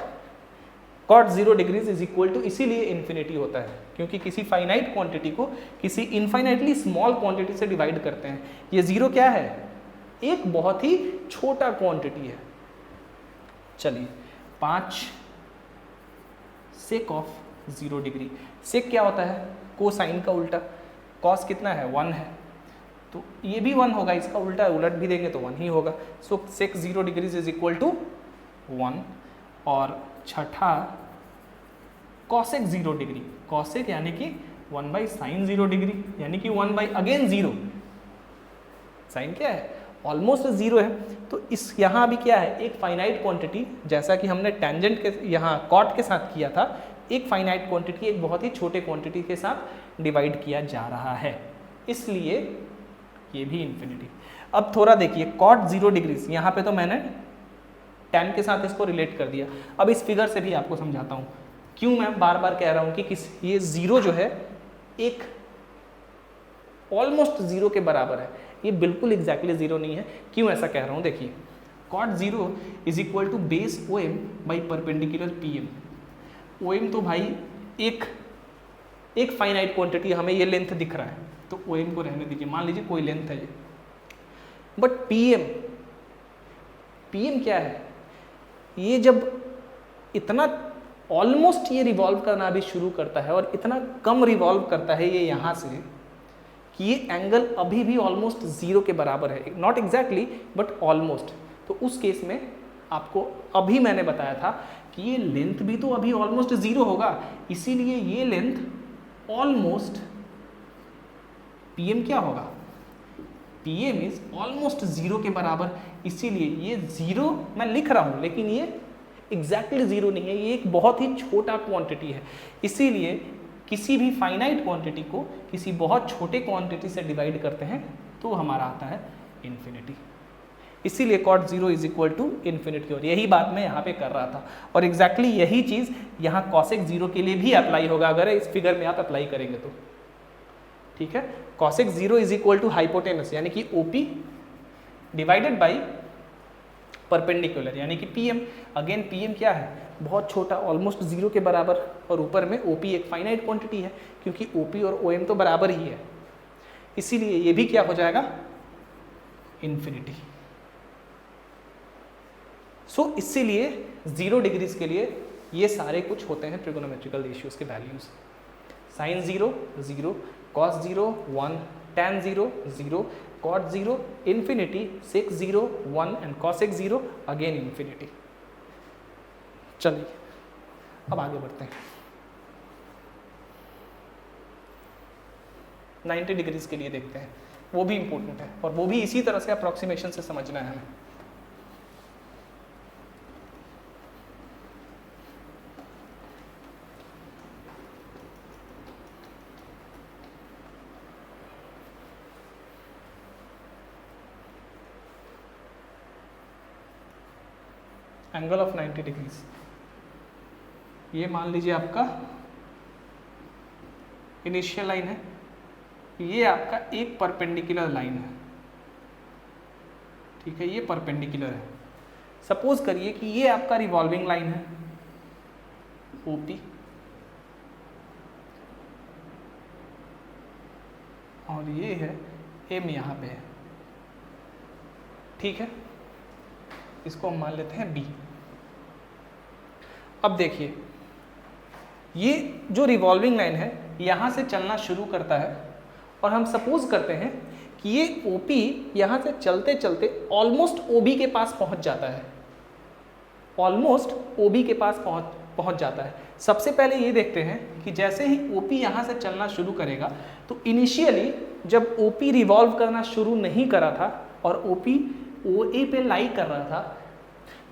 cot 0 degrees is equal to इसीलिए इन्फिनिटी होता है, क्योंकि किसी फाइनाइट क्वांटिटी को किसी इनफाइनाइटली स्मॉल क्वांटिटी से डिवाइड करते हैं। ये 0 क्या है? एक बहुत ही छोटा क्वांटिटी है। चलिए 5 सेक ऑफ 0 डिग्री। सेक क्या होता है? कोसाइन का उल्टा। कॉस कितना है? 1 है, तो ये भी 1 होगा, इसका उल्टा उलट भी देंगे तो 1 ही होगा। सो सेक 0 डिग्रीज इज इक्वल टू 1। और छठा कॉसेक 0 डिग्री। कॉसेक यानी कि 1 बाई साइन 0 डिग्री, यानी कि 1 बाई अगेन 0। साइन क्या है? ऑलमोस्ट 0 है। तो इस यहाँ भी क्या है? एक फाइनाइट क्वांटिटी, जैसा कि हमने टेंजेंट के यहाँ कॉट के साथ किया था, एक फाइनाइट क्वांटिटी एक बहुत ही छोटे क्वांटिटी के साथ डिवाइड किया जा रहा है, इसलिए ये भी इन्फिनिटी। अब थोड़ा देखिए cot 0 डिग्रीज, यहाँ पे तो मैंने tan के साथ इसको रिलेट कर दिया। अब इस फिगर से भी आपको समझाता हूँ क्यों मैं बार बार कह रहा हूँ कि ये 0 जो है एक ऑलमोस्ट 0 के बराबर है, ये बिल्कुल एग्जैक्टली 0 नहीं है। क्यों ऐसा कह रहा हूँ? देखिए cot 0 is equal to base OM by perpendicular PM। OM तो भाई एक फाइनाइट क्वांटिटी, हमें ये लेंथ दिख रहा है तो OM को रहने दीजिए, मान लीजिए कोई लेंथ है ये। बट PM क्या है? ये जब इतना ऑलमोस्ट ये रिवॉल्व करना अभी शुरू करता है और इतना कम रिवॉल्व करता है ये यहाँ से कि ये एंगल अभी भी ऑलमोस्ट 0 के बराबर है, नॉट एग्जैक्टली बट ऑलमोस्ट। तो उस केस में आपको अभी मैंने बताया था कि ये लेंथ भी तो अभी ऑलमोस्ट 0 होगा, इसीलिए ये लेंथ ऑलमोस्ट PM क्या होगा, PM इज ऑलमोस्ट 0 के बराबर, इसीलिए ये 0 मैं लिख रहा हूँ लेकिन ये एग्जैक्टली 0 नहीं है, ये एक बहुत ही छोटा क्वांटिटी है। इसीलिए किसी भी फाइनाइट क्वांटिटी को किसी बहुत छोटे क्वांटिटी से डिवाइड करते हैं तो हमारा आता है इन्फिनिटी। इसीलिए cot 0 is equal to infinity, और यही बात मैं यहाँ पे कर रहा था, और एग्जैक्टली यही चीज़ यहाँ cosec 0 के लिए भी अप्लाई होगा अगर इस फिगर में आप अप्लाई करेंगे तो। ठीक है, cosec 0 is equal to hypotenuse यानी कि OP डिवाइडेड बाई परपेंडिकुलर यानी कि PM। अगेन PM क्या है, बहुत छोटा, ऑलमोस्ट 0 के बराबर, और ऊपर में OP एक फाइनाइट क्वांटिटी है क्योंकि OP और OM तो बराबर ही है, इसीलिए ये भी क्या हो जाएगा, इन्फिनिटी। सो इसीलिए 0 डिग्रीज के लिए ये सारे कुछ होते हैं ट्रिगोनोमेट्रिकल रेशियोज के values. Sine 0 0, cos 0 1, tan 0 0, cot 0 infinity, sec 0 1 and cosec 0 again infinity। चलिए अब आगे बढ़ते हैं। 90 डिग्रीज के लिए देखते हैं, वो भी इंपॉर्टेंट है और वो भी इसी तरह से अप्रोक्सीमेशन से समझना है हमें। एंगल ऑफ 90 डिग्रीज, ये मान लीजिए आपका इनिशियल लाइन है, ये आपका एक परपेंडिकुलर लाइन है। ठीक है, ये परपेंडिकुलर है। सपोज करिए कि ये आपका रिवॉल्विंग लाइन है OP, और ये है M यहाँ पे है। ठीक है, इसको हम मान लेते हैं B। अब देखिए, ये जो रिवॉल्विंग लाइन है यहाँ से चलना शुरू करता है, और हम सपोज करते हैं कि ये OP यहाँ से चलते चलते ऑलमोस्ट OB के पास पहुँच जाता है, ऑलमोस्ट OB के पास पहुँच जाता है। सबसे पहले ये देखते हैं कि जैसे ही OP यहाँ से चलना शुरू करेगा तो इनिशियली जब OP रिवॉल्व करना शुरू नहीं करा था और OP OA पे लाई कर रहा था,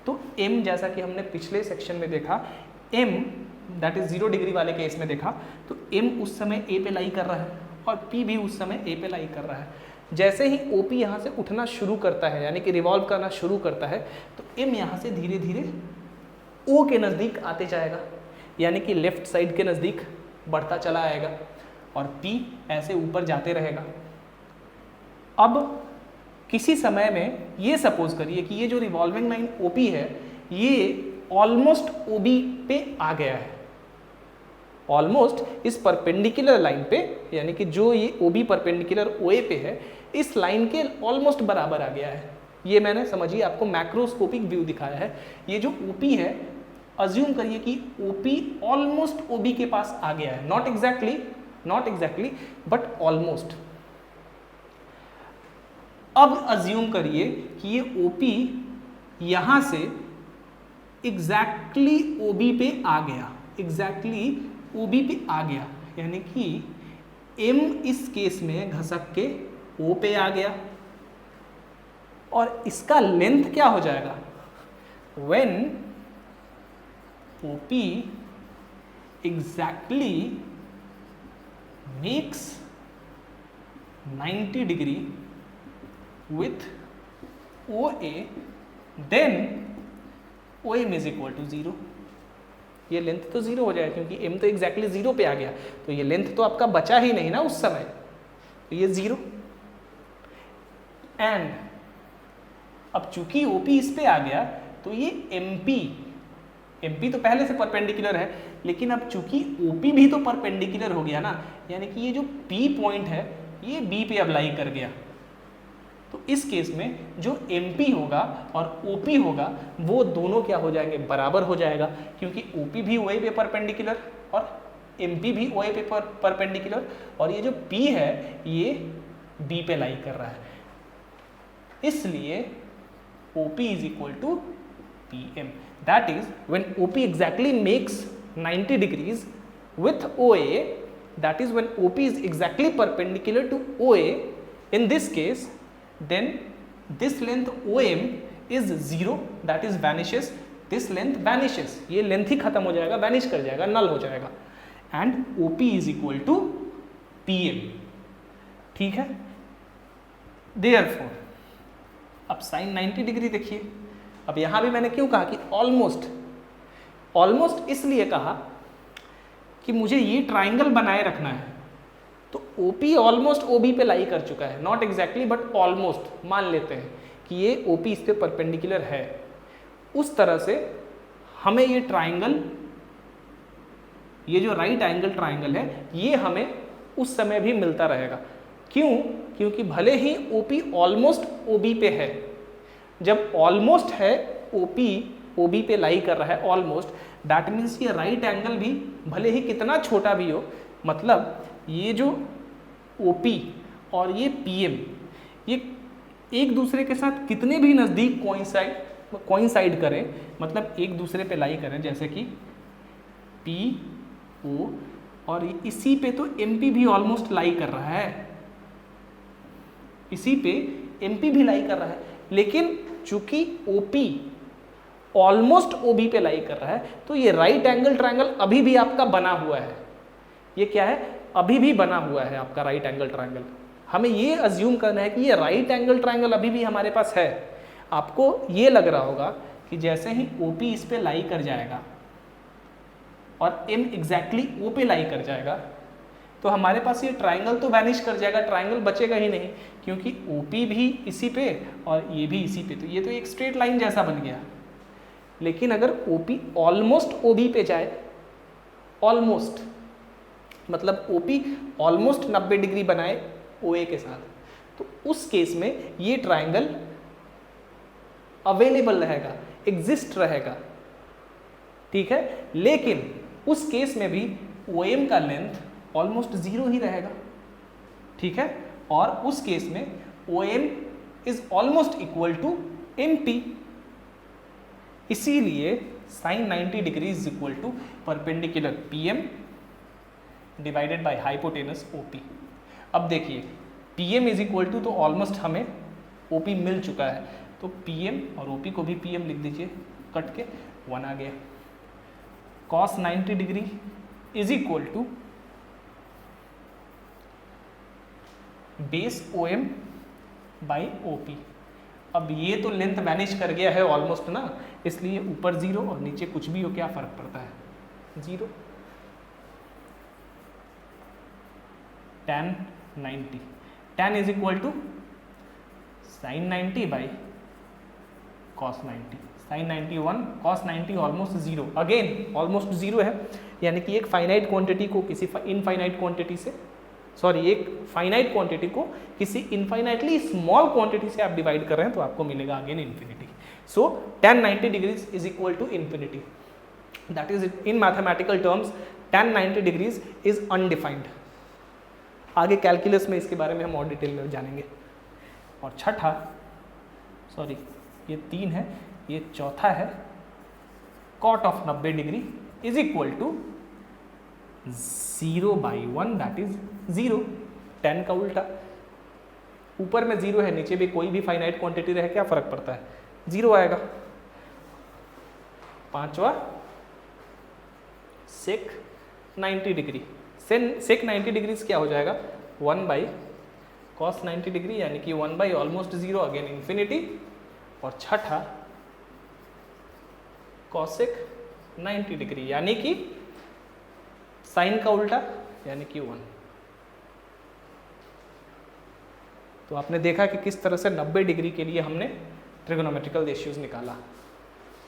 तो M, जैसा कि हमने पिछले सेक्शन में देखा, M दैट इज 0 डिग्री वाले केस में देखा, तो M उस समय A पे लाई कर रहा है और P भी उस समय A पे लाई कर रहा है। जैसे ही OP यहाँ से उठना शुरू करता है यानी कि रिवॉल्व करना शुरू करता है, तो M यहाँ से धीरे धीरे O के नज़दीक आते जाएगा, यानी कि लेफ्ट साइड के नज़दीक बढ़ता चला आएगा, और P ऐसे ऊपर जाते रहेगा। अब किसी समय में ये सपोज करिए कि ये जो रिवॉल्विंग लाइन OP है ये ऑलमोस्ट OB पे आ गया है, ऑलमोस्ट इस परपेंडिकुलर लाइन पे, यानी कि जो ये OB परपेंडिकुलर OA पे है, इस लाइन के ऑलमोस्ट बराबर आ गया है। ये मैंने, समझिए, आपको मैक्रोस्कोपिक व्यू दिखाया है। ये जो OP है, अज्यूम करिए कि OP ऑलमोस्ट OB के पास आ गया है, नॉट एग्जैक्टली बट ऑलमोस्ट। अब अज्यूम करिए कि ये OP यहाँ से एग्जैक्टली OB पे आ गया, एग्जैक्टली OB पे आ गया, यानी कि M इस केस में घसक के O पे आ गया, और इसका लेंथ क्या हो जाएगा, when OP exactly makes 90 degree with OA, then OM is equal to 0। ये लेंथ तो 0 हो जाएगा क्योंकि M तो एग्जैक्टली 0 पे आ गया, तो ये लेंथ तो आपका बचा ही नहीं ना उस समय, तो ये 0। एंड अब चूंकि OP इस पे आ गया तो ये MP तो पहले से परपेंडिकुलर है, लेकिन अब चूंकि OP भी तो परपेंडिकुलर हो गया ना, यानी कि ये जो P पॉइंट है ये B पे अप्लाई कर गया, तो इस केस में जो MP होगा और OP होगा वो दोनों क्या हो जाएंगे, बराबर हो जाएगा, क्योंकि OP भी OA पे परपेंडिकुलर और MP भी OA पे परपेंडिकुलर, और ये जो P है ये B पे लाई कर रहा है, इसलिए OP is equal to PM. That is when OP exactly makes 90 degrees with OA, that is when OP is exactly perpendicular to OA, in this case then this length OM is 0, that is vanishes, this length vanishes, ये length ही खत्म हो जाएगा, vanish कर जाएगा, null हो जाएगा, and OP is equal to PM. ठीक है, देयरफॉर अब साइन 90 डिग्री देखिए. अब यहां भी मैंने क्यों कहा कि ऑलमोस्ट, ऑलमोस्ट इसलिए कहा कि मुझे ये ट्राइंगल बनाए रखना है. तो OP ऑलमोस्ट OB पे लाई कर चुका है, नॉट एग्जैक्टली बट ऑलमोस्ट. मान लेते हैं कि ये OP इस पे परपेंडिकुलर है. उस तरह से हमें ये ट्राइंगल, ये जो राइट एंगल ट्राइंगल है, ये हमें उस समय भी मिलता रहेगा. क्यों? क्योंकि भले ही OP ऑलमोस्ट OB पे है, जब ऑलमोस्ट है OP OB पे लाई कर रहा है ऑलमोस्ट, दैट मीन्स ये राइट एंगल भी भले ही कितना छोटा भी हो, मतलब ये जो OP और ये PM ये एक दूसरे के साथ कितने भी नज़दीक कोइंसाइड करें, मतलब एक दूसरे पे लाई करें, जैसे कि PO और इसी पे तो MP भी ऑलमोस्ट लाई कर रहा है, इसी पे MP भी लाई कर रहा है, लेकिन चूंकि OP ऑलमोस्ट OB पे लाई कर रहा है, तो ये राइट एंगल ट्रायंगल अभी भी आपका बना हुआ है. ये क्या है? अभी भी बना हुआ है आपका राइट एंगल ट्रायंगल. हमें ये अज्यूम करना है कि ये राइट एंगल ट्रायंगल अभी भी हमारे पास है. आपको ये लग रहा होगा कि जैसे ही OP इस पे लाई कर जाएगा और M एग्जैक्टली O पे लाई कर जाएगा, तो हमारे पास ये ट्राइंगल तो वैनिश कर जाएगा, ट्राइंगल बचेगा ही नहीं, क्योंकि OP भी इसी पे और ये भी इसी पे, तो ये तो एक स्ट्रेट लाइन जैसा बन गया. लेकिन अगर OP ऑलमोस्ट OB पे जाए, ऑलमोस्ट मतलब OP ऑलमोस्ट 90 डिग्री बनाए OA के साथ, तो उस केस में ये ट्राइंगल अवेलेबल रहेगा, एग्जिस्ट रहेगा. ठीक है, लेकिन उस केस में भी OM का लेंथ ऑलमोस्ट 0 ही रहेगा. ठीक है, और उस केस में OM is almost equal to MP. इसीलिए sine 90 degree is equal to perpendicular PM divided by hypotenuse OP. अब देखिए PM इज इक्वल टू, तो ऑलमोस्ट हमें OP मिल चुका है, तो PM और OP को भी PM लिख दीजिए, कट के 1 आ गया. cos 90 degree is equal to base OM by OP. अब ये तो लेंथ वैनिश कर गया है ऑलमोस्ट ना, इसलिए ऊपर 0 और नीचे कुछ भी हो, क्या फर्क पड़ता है, 0. tan 90, tan is equal to sine 90 by cos 90. Sine 91 cos 90 almost 0, again almost 0 है, यानी कि एक फाइनाइट क्वांटिटी को किसी इनफाइनाइट क्वांटिटी से, सॉरी एक फाइनाइट क्वांटिटी को किसी इनफाइनाइटली स्मॉल क्वांटिटी से आप डिवाइड कर रहे हैं, तो आपको मिलेगा again infinity. So tan 90 degrees is equal to infinity. That is in mathematical terms tan 90 degrees is undefined. आगे कैलकुलस में इसके बारे में हम और डिटेल में जानेंगे. और छठा, सॉरी ये 3 है, ये चौथा है, cot of 90 degree is equal to 0/1, that is 0. tan का उल्टा, ऊपर में 0 है, नीचे भी कोई भी फाइनाइट क्वांटिटी रहे, क्या फर्क पड़ता है, 0 आएगा. पांचवा sec 90 डिग्री. sec 90 डिग्री क्या हो जाएगा, 1/cos 90 डिग्री, यानी कि 1/ ऑलमोस्ट 0, अगेन इन्फिनिटी. और छठा cosec 90 डिग्री, यानी कि साइन का उल्टा, यानी कि 1. तो आपने देखा कि किस तरह से 90 डिग्री के लिए हमने ट्रिगोनोमेट्रिकल रेशियोज निकाला,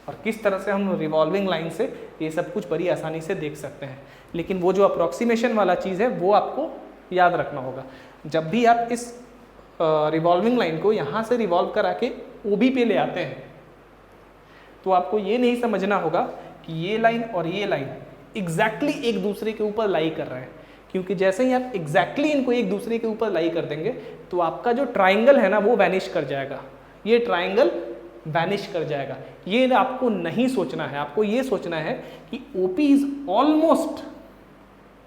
और किस तरह से हम रिवॉल्विंग लाइन से ये सब कुछ बड़ी आसानी से देख सकते हैं. लेकिन वो जो अप्रॉक्सीमेशन वाला चीज़ है वो आपको याद रखना होगा. जब भी आप इस रिवॉल्विंग लाइन को यहाँ से रिवॉल्व करा के OB पे ले आते हैं, तो आपको ये नहीं समझना होगा कि ये लाइन और ये लाइन एग्जैक्टली एक दूसरे के ऊपर लाई कर रहे हैं, क्योंकि जैसे ही आप एग्जैक्टली इनको एक दूसरे के ऊपर लाई कर देंगे, तो आपका जो ट्राइंगल है ना वो वैनिश कर जाएगा. ये ट्राइंगल वैनिश कर जाएगा। ये आपको नहीं सोचना है, आपको ये सोचना है कि OP is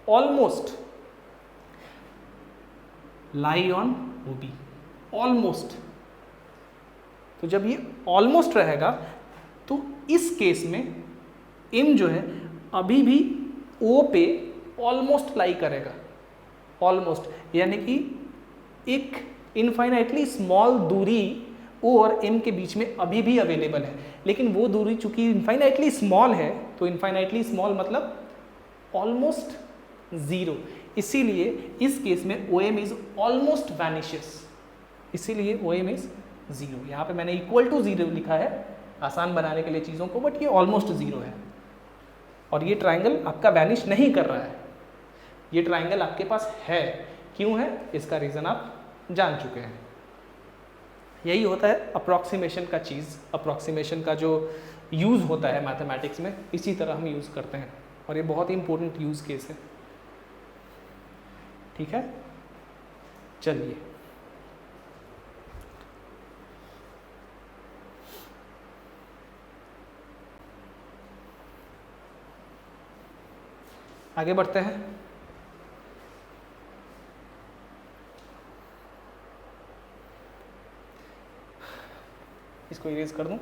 almost lie on OB, almost. तो जब ये ऑलमोस्ट रहेगा तो इस केस में m जो है अभी भी o पे ऑलमोस्ट लाई करेगा, ऑलमोस्ट, यानी कि एक इनफाइनाइटली स्मॉल दूरी o और m के बीच में अभी भी अवेलेबल है, लेकिन वो दूरी चूंकि इनफाइनाइटली स्मॉल है, तो इनफाइनाइटली स्मॉल मतलब ऑलमोस्ट जीरो, इसीलिए इस केस में OM इज ऑलमोस्ट वैनिशेस, इसीलिए OM इज जीरो। यहाँ पे मैंने इक्वल टू जीरो लिखा है आसान बनाने के लिए चीज़ों को, बट ये ऑलमोस्ट जीरो है। और ये ट्राइंगल आपका वैनिश नहीं कर रहा है, ये ट्राइंगल आपके पास है। क्यों है इसका रीज़न आप जान चुके हैं। यही होता है अप्रॉक्सीमेशन का चीज़, अप्रॉक्सीमेशन का जो यूज़ होता है मैथमेटिक्स में, इसी तरह हम यूज़ करते हैं, और ये बहुत ही इंपॉर्टेंट यूज़ केस है। ठीक है, चलिए आगे बढ़ते हैं। इसको इरेज कर दूं।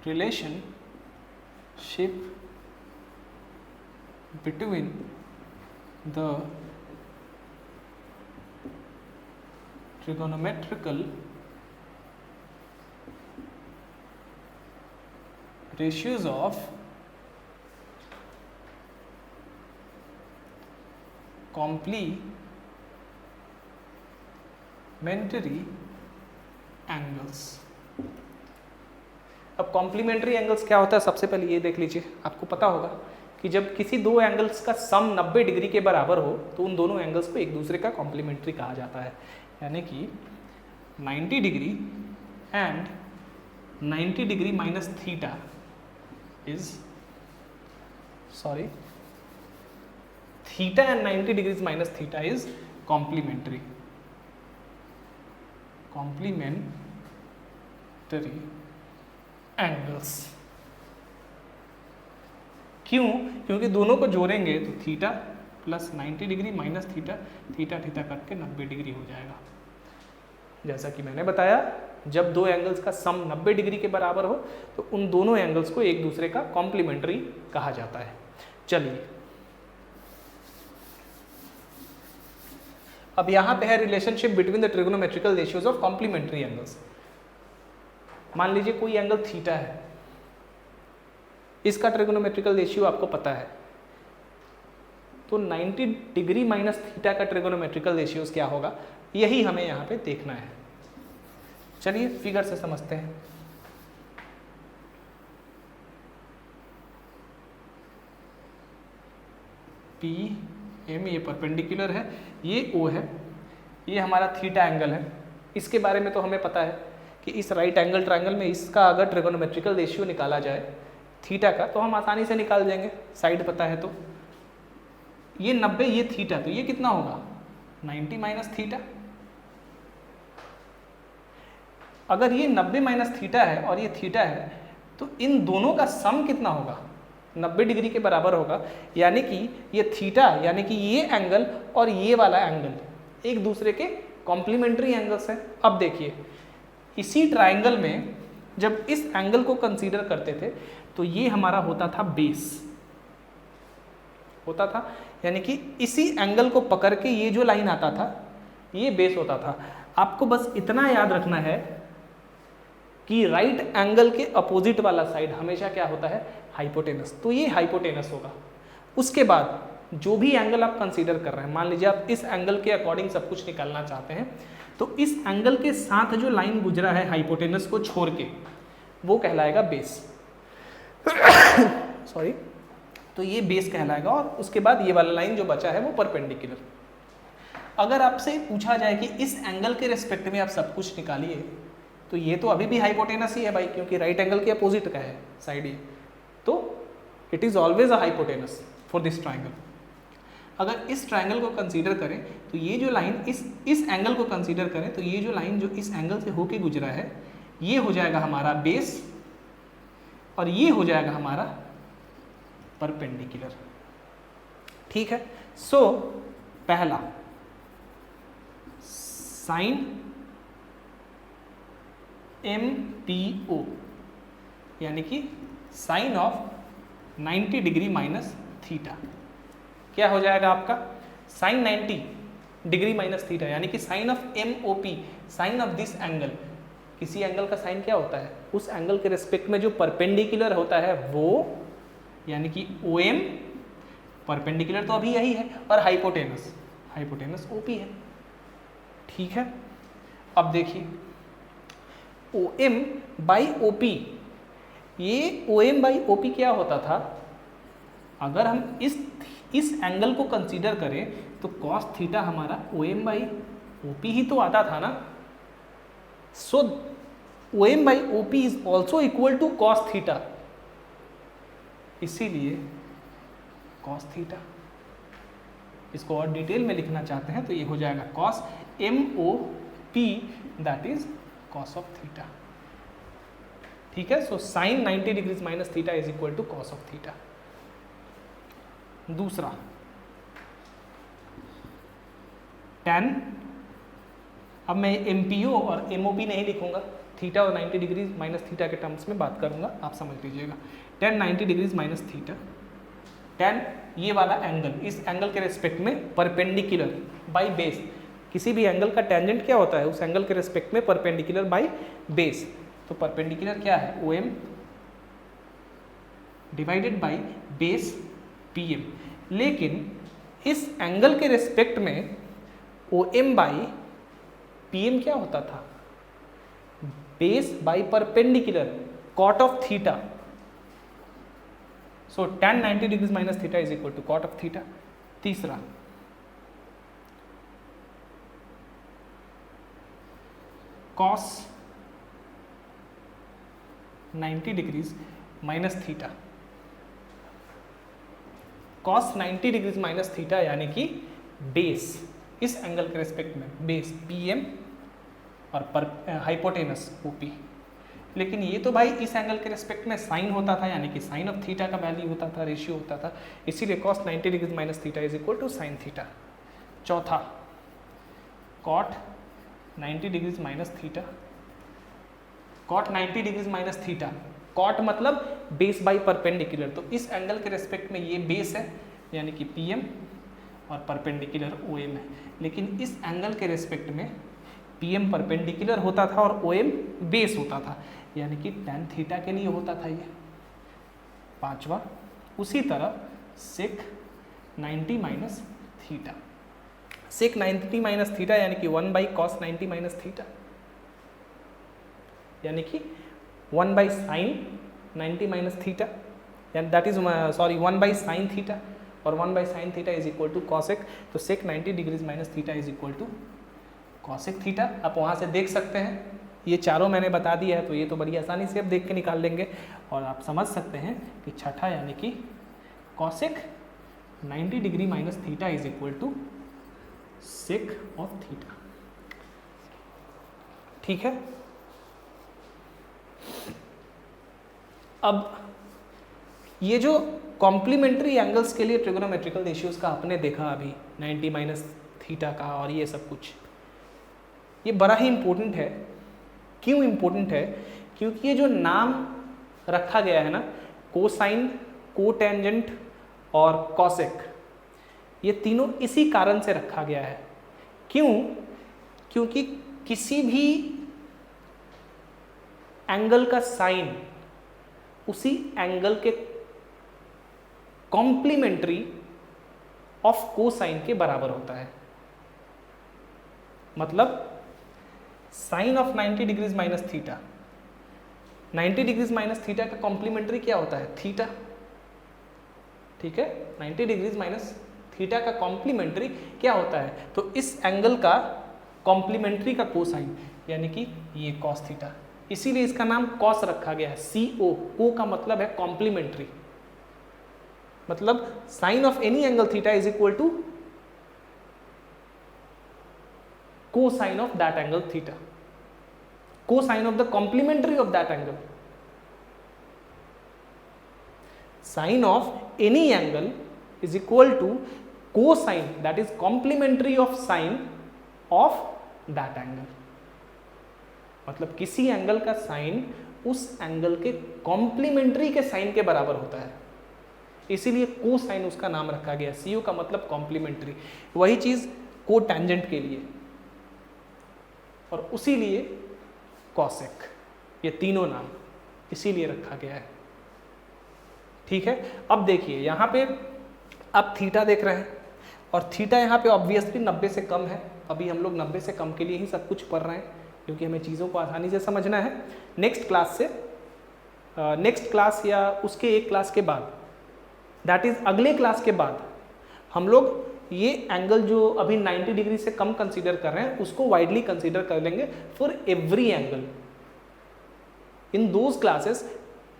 relationship between the trigonometrical ratios of complementary angles। अब कॉम्प्लीमेंट्री एंगल्स क्या होता है, सबसे पहले ये देख लीजिए। आपको पता होगा कि जब किसी दो एंगल्स का सम 90 डिग्री के बराबर हो तो उन दोनों एंगल्स को एक दूसरे का कॉम्प्लीमेंट्री कहा जाता है। यानी कि 90 degree and 90 degree minus theta is theta and 90 degrees minus theta is complementary angles. क्यों? क्योंकि दोनों को जोड़ेंगे तो theta plus 90 degree minus theta, theta theta करके 90 डिग्री हो जाएगा। जैसा कि मैंने बताया, जब दो एंगल्स का सम 90 डिग्री के बराबर हो तो उन दोनों एंगल्स को एक दूसरे का कॉम्प्लीमेंट्री कहा जाता है। चलिए अब यहां पे है relationship between the trigonometrical ratios of complementary angles. मान लीजिए कोई एंगल थीटा है, इसका ट्रिगोनोमेट्रिकल रेशियो आपको पता है, तो 90 डिग्री माइनस थीटा का ट्रिगोनोमेट्रिकल रेशियोज क्या होगा, यही हमें यहाँ पे देखना है। चलिए फिगर से समझते हैं। पी एम ये परपेंडिकुलर है, ये ओ है, ये हमारा थीटा एंगल है। इसके बारे में तो हमें पता है कि इस राइट एंगल ट्रायंगल में इसका अगर ट्रिगोनोमेट्रिकल रेशियो निकाला जाए थीटा का तो हम आसानी से निकाल देंगे, साइड पता है तो। ये 90, ये थीटा, तो ये कितना होगा 90 माइनस थीटा। अगर ये 90 माइनस थीटा है और ये थीटा है तो इन दोनों का सम कितना होगा, 90 डिग्री के बराबर होगा। यानी कि ये थीटा यानी कि ये एंगल और ये वाला एंगल एक दूसरे के कॉम्प्लीमेंट्री एंगल्स हैं। अब देखिए इसी ट्राइंगल में जब इस एंगल को कंसीडर करते थे तो ये हमारा होता था बेस, होता था, यानी कि इसी एंगल को पकड़ के ये जो लाइन आता था ये बेस होता था। आपको बस इतना याद रखना है कि राइट एंगल के अपोजिट वाला साइड हमेशा क्या होता है, हाइपोटेनस। तो ये हाइपोटेनस होगा। उसके बाद जो भी एंगल आप कंसीडर कर रहे हैं, मान लीजिए आप इस एंगल के अकॉर्डिंग सब कुछ निकालना चाहते हैं, तो इस एंगल के साथ जो लाइन गुजरा है हाइपोटेनस को छोड़ के वो कहलाएगा बेस। सॉरी, तो ये बेस कहलाएगा, और उसके बाद ये वाला लाइन जो बचा है वो परपेंडिकुलर। अगर आपसे पूछा जाए कि इस एंगल के रिस्पेक्ट में आप सब कुछ निकालिए, तो ये तो अभी भी हाइपोटेनस ही है भाई, क्योंकि राइट एंगल के अपोजिट का है साइड ये, तो it is always a hypotenuse for this triangle. अगर इस ट्राइंगल को कंसीडर करें तो ये जो लाइन इस एंगल को कंसीडर करें तो ये जो लाइन जो इस एंगल से होके गुजरा है, ये हो जाएगा हमारा बेस और ये हो जाएगा हमारा परपेंडिकुलर। ठीक है, सो पहला साइन MPO यानी कि sine of 90 degree minus theta क्या हो जाएगा आपका, साइन 90 डिग्री माइनस थीटा, यानी कि sine of MOP, sine of this angle. किसी एंगल का साइन क्या होता है, उस एंगल के रिस्पेक्ट में जो परपेंडिकुलर होता है वो, यानी कि OM, परपेंडिकुलर तो अभी यही है, और हाइपोटेनस OP है। ठीक है, अब देखिए OM बाई OP, ये OM बाई OP क्या होता था, अगर हम इस एंगल को कंसीडर करें तो कॉस थीटा हमारा OM बाई OP ही तो आता था ना। So OM by OP is also equal to cos theta, इसीलिए कॉस थीटा, इसको और डिटेल में लिखना चाहते हैं तो ये हो जाएगा cos MOP, that is cos of theta. ठीक है, so sine 90 degrees minus theta is equal to cos of theta. दूसरा tan, अब मैं MPO और MOP नहीं लिखूंगा, थीटा और 90 डिग्रीज माइनस थीटा के टर्म्स में बात करूंगा, आप समझ लीजिएगा। tan 90 degrees minus theta, tan ये वाला एंगल, इस एंगल के रिस्पेक्ट में परपेंडिकुलर बाय बेस। किसी भी एंगल का टेंजेंट क्या होता है, उस एंगल के रिस्पेक्ट में परपेंडिकुलर बाय बेस। तो परपेंडिकुलर क्या है, OM divided by base PM, लेकिन इस एंगल के रिस्पेक्ट में OM बाई PM क्या होता था, base by perpendicular cot of theta. So tan 90 degrees minus theta is equal to cot of theta. तीसरा cos 90 degrees minus theta, cos 90 degrees minus theta यानी कि बेस, इस angle के respect में base PM और हाइपोटेनस OP। लेकिन ये तो भाई इस एंगल के रेस्पेक्ट में साइन होता था, यानी कि साइन ऑफ थीटा का वैल्यू होता था, रेशियो होता था, इसीलिए cos 90 degrees minus theta is equal to sine theta. चौथा cot 90 degrees minus theta, cot 90 degrees minus theta, cot मतलब बेस बाई परपेंडिकुलर, तो इस एंगल के रेस्पेक्ट में ये बेस है यानी कि PM और परपेंडिकुलर OM है, लेकिन इस एंगल के रेस्पेक्ट में PM परपेंडिकुलर होता था और OM बेस होता था, यानी कि tan थीटा के लिए होता था ये। पांचवा उसी तरह sec 90 minus theta, sec 90 minus theta यानी कि 1 बाई cos 90 माइनस थीटा, यानी कि 1 by sine 90 minus theta, that is sorry 1 by sine theta, और 1 by sine theta is equal to cosec, तो sec 90 degrees minus theta is equal to cosec theta. आप वहाँ से देख सकते हैं, ये चारों मैंने बता दिया है, तो ये तो बड़ी आसानी से आप देख के निकाल लेंगे, और आप समझ सकते हैं कि छठा यानी कि cosec 90 degree minus theta is equal to sec of theta. ठीक है, अब ये जो कॉम्प्लीमेंट्री एंगल्स के लिए ट्रिगोनोमेट्रिकल रेशियोज का आपने देखा अभी 90 माइनस थीटा का और ये सब कुछ, ये बड़ा ही इम्पोर्टेंट है। क्यों इम्पोर्टेंट है? क्योंकि ये जो नाम रखा गया है ना, कोसाइन, कोटेंजेंट और कॉसेक, ये तीनों इसी कारण से रखा गया है। क्यों? क्योंकि किसी भी एंगल का साइन उसी एंगल के कॉम्प्लीमेंट्री ऑफ कोसाइन के बराबर होता है। मतलब sine of 90 degrees minus theta, 90 degrees minus theta का कॉम्प्लीमेंट्री क्या होता है? थीटा। ठीक है, 90 डिग्रीज माइनस थीटा का कॉम्प्लीमेंट्री क्या होता है, तो इस एंगल का कॉम्प्लीमेंट्री का कोसाइन यानी कि ये कॉस थीटा, इसीलिए इसका नाम कॉस रखा गया है, CO, को का मतलब है कॉम्प्लीमेंट्री, मतलब sine of any angle theta is equal to cosine of that angle theta, cosine of the complementary of that angle, sine of any angle is equal to cosine that is complementary of sine of that angle, मतलब किसी angle का sign उस angle के complementary के sign के बराबर होता है, इसीलिए कोसाइन उसका नाम रखा गया। CO का मतलब कॉम्प्लीमेंट्री, वही चीज को टेंजेंट के लिए, और उसी लिए कॉसेक, ये तीनों नाम इसीलिए रखा गया है। ठीक है, अब देखिए यहाँ पे आप थीटा देख रहे हैं, और थीटा यहाँ पे ऑब्वियसली 90 से कम है, अभी हम लोग 90 से कम के लिए ही सब कुछ पढ़ रहे हैं, क्योंकि हमें चीज़ों को आसानी से समझना है। नेक्स्ट क्लास या उसके एक क्लास के बाद, दैट इज अगले क्लास के बाद, हम लोग ये एंगल जो अभी 90 डिग्री से कम कंसीडर कर रहे हैं उसको वाइडली कंसीडर कर लेंगे for every angle. In those classes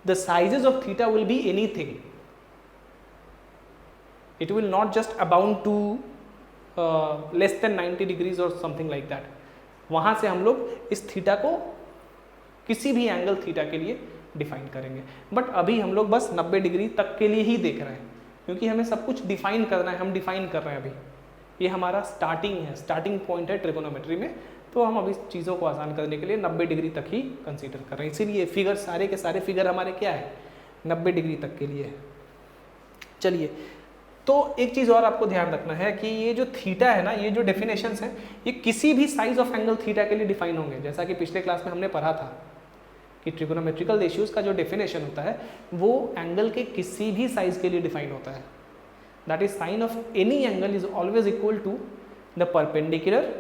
the sizes of theta will be anything, it will not just abound to less than 90 degrees or something like that। वहाँ से हम लोग इस थीटा को किसी भी एंगल थीटा के लिए डिफाइन करेंगे, बट अभी हम लोग बस 90 डिग्री तक के लिए ही देख रहे हैं, क्योंकि हमें सब कुछ डिफाइन करना है, हम डिफाइन कर रहे हैं अभी, ये हमारा स्टार्टिंग है, स्टार्टिंग पॉइंट है ट्रिगोनोमेट्री में, तो हम अभी चीज़ों को आसान करने के लिए 90 डिग्री तक ही कंसीडर कर रहे हैं, इसीलिए फिगर सारे के सारे फिगर हमारे क्या है 90 डिग्री तक के लिए है। चलिए, तो एक चीज़ और आपको ध्यान रखना है कि ये जो थीटा है ना, ये जो डेफिनेशंस हैं, ये किसी भी साइज ऑफ एंगल थीटा के लिए डिफाइन होंगे, जैसा कि पिछले क्लास में हमने पढ़ा था कि ट्रिगोनोमेट्रिकल रेशियोज का जो डेफिनेशन होता है वो एंगल के किसी भी साइज के लिए डिफाइन होता है, that is sine of any angle is always equal to the perpendicular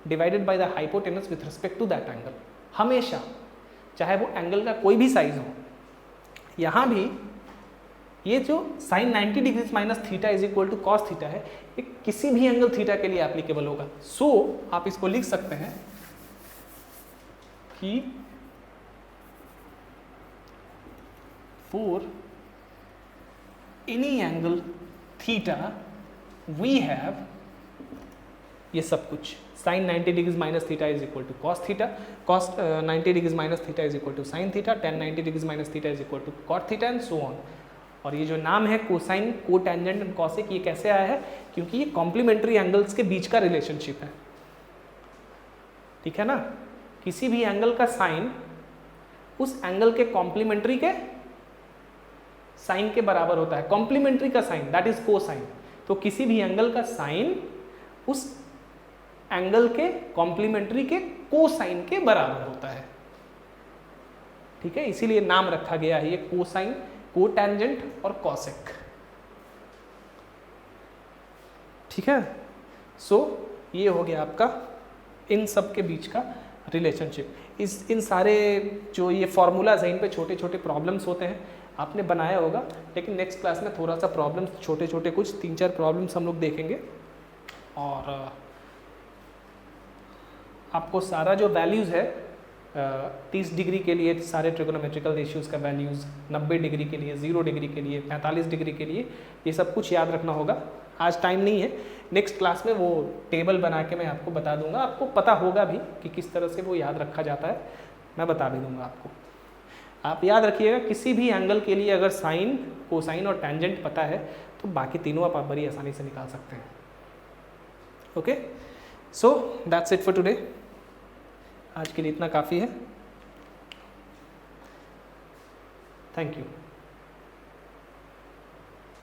divided by the hypotenuse with respect to that angle, हमेशा, चाहे वो एंगल का कोई भी साइज हो। यहाँ भी ये जो sine 90 degree minus theta is equal to cos theta है, ये किसी भी एंगल थीटा के लिए एप्लीकेबल होगा। सो आप इसको लिख सकते हैं कि for any angle theta we have ये सब कुछ, sine 90 degree minus theta is equal to cos theta, cos 90 degree minus theta is equal to sine theta, tan 90 degree minus theta is equal to cot theta and so on. और ये जो नाम है cosine, को tangent and cosec, ये कैसे आया है, क्योंकि ये कॉम्प्लीमेंट्री एंगल्स के बीच का रिलेशनशिप है, ठीक है ना, किसी भी एंगल का साइन उस एंगल के कॉम्प्लीमेंट्री के साइन के बराबर होता है, कॉम्प्लीमेंट्री का साइन दैट इज कोसाइन, तो किसी भी एंगल का साइन उस एंगल के कॉम्प्लीमेंट्री के कोसाइन के बराबर होता है, ठीक है, इसीलिए नाम रखा गया है ये कोसाइन, कोटेंजेंट और कॉसेक, ठीक है। सो ये हो गया आपका इन सब के बीच का रिलेशनशिप। इन सारे जो ये फॉर्मूलाज हैं, इन पे छोटे छोटे प्रॉब्लम्स होते हैं, आपने बनाया होगा, लेकिन नेक्स्ट क्लास में थोड़ा सा प्रॉब्लम्स छोटे छोटे कुछ 3-4 प्रॉब्लम्स हम लोग देखेंगे, और आपको सारा जो वैल्यूज़ है 30 डिग्री के लिए सारे ट्रिगोनोमेट्रिकल रेशियोज़ का वैल्यूज़, 90 डिग्री के लिए, 0 डिग्री के लिए, 45 डिग्री के लिए, ये सब कुछ याद रखना होगा। आज टाइम नहीं है, नेक्स्ट क्लास में वो टेबल बना के मैं आपको बता दूंगा, आपको पता होगा भी कि किस तरह से वो याद रखा जाता है, मैं बता भी दूंगा आपको। आप याद रखिएगा, किसी भी एंगल के लिए अगर साइन, कोसाइन और टेंजेंट पता है तो बाकी तीनों आप बड़ी आसानी से निकाल सकते हैं। Okay, so that's it for today, आज के लिए इतना काफ़ी है। Thank you.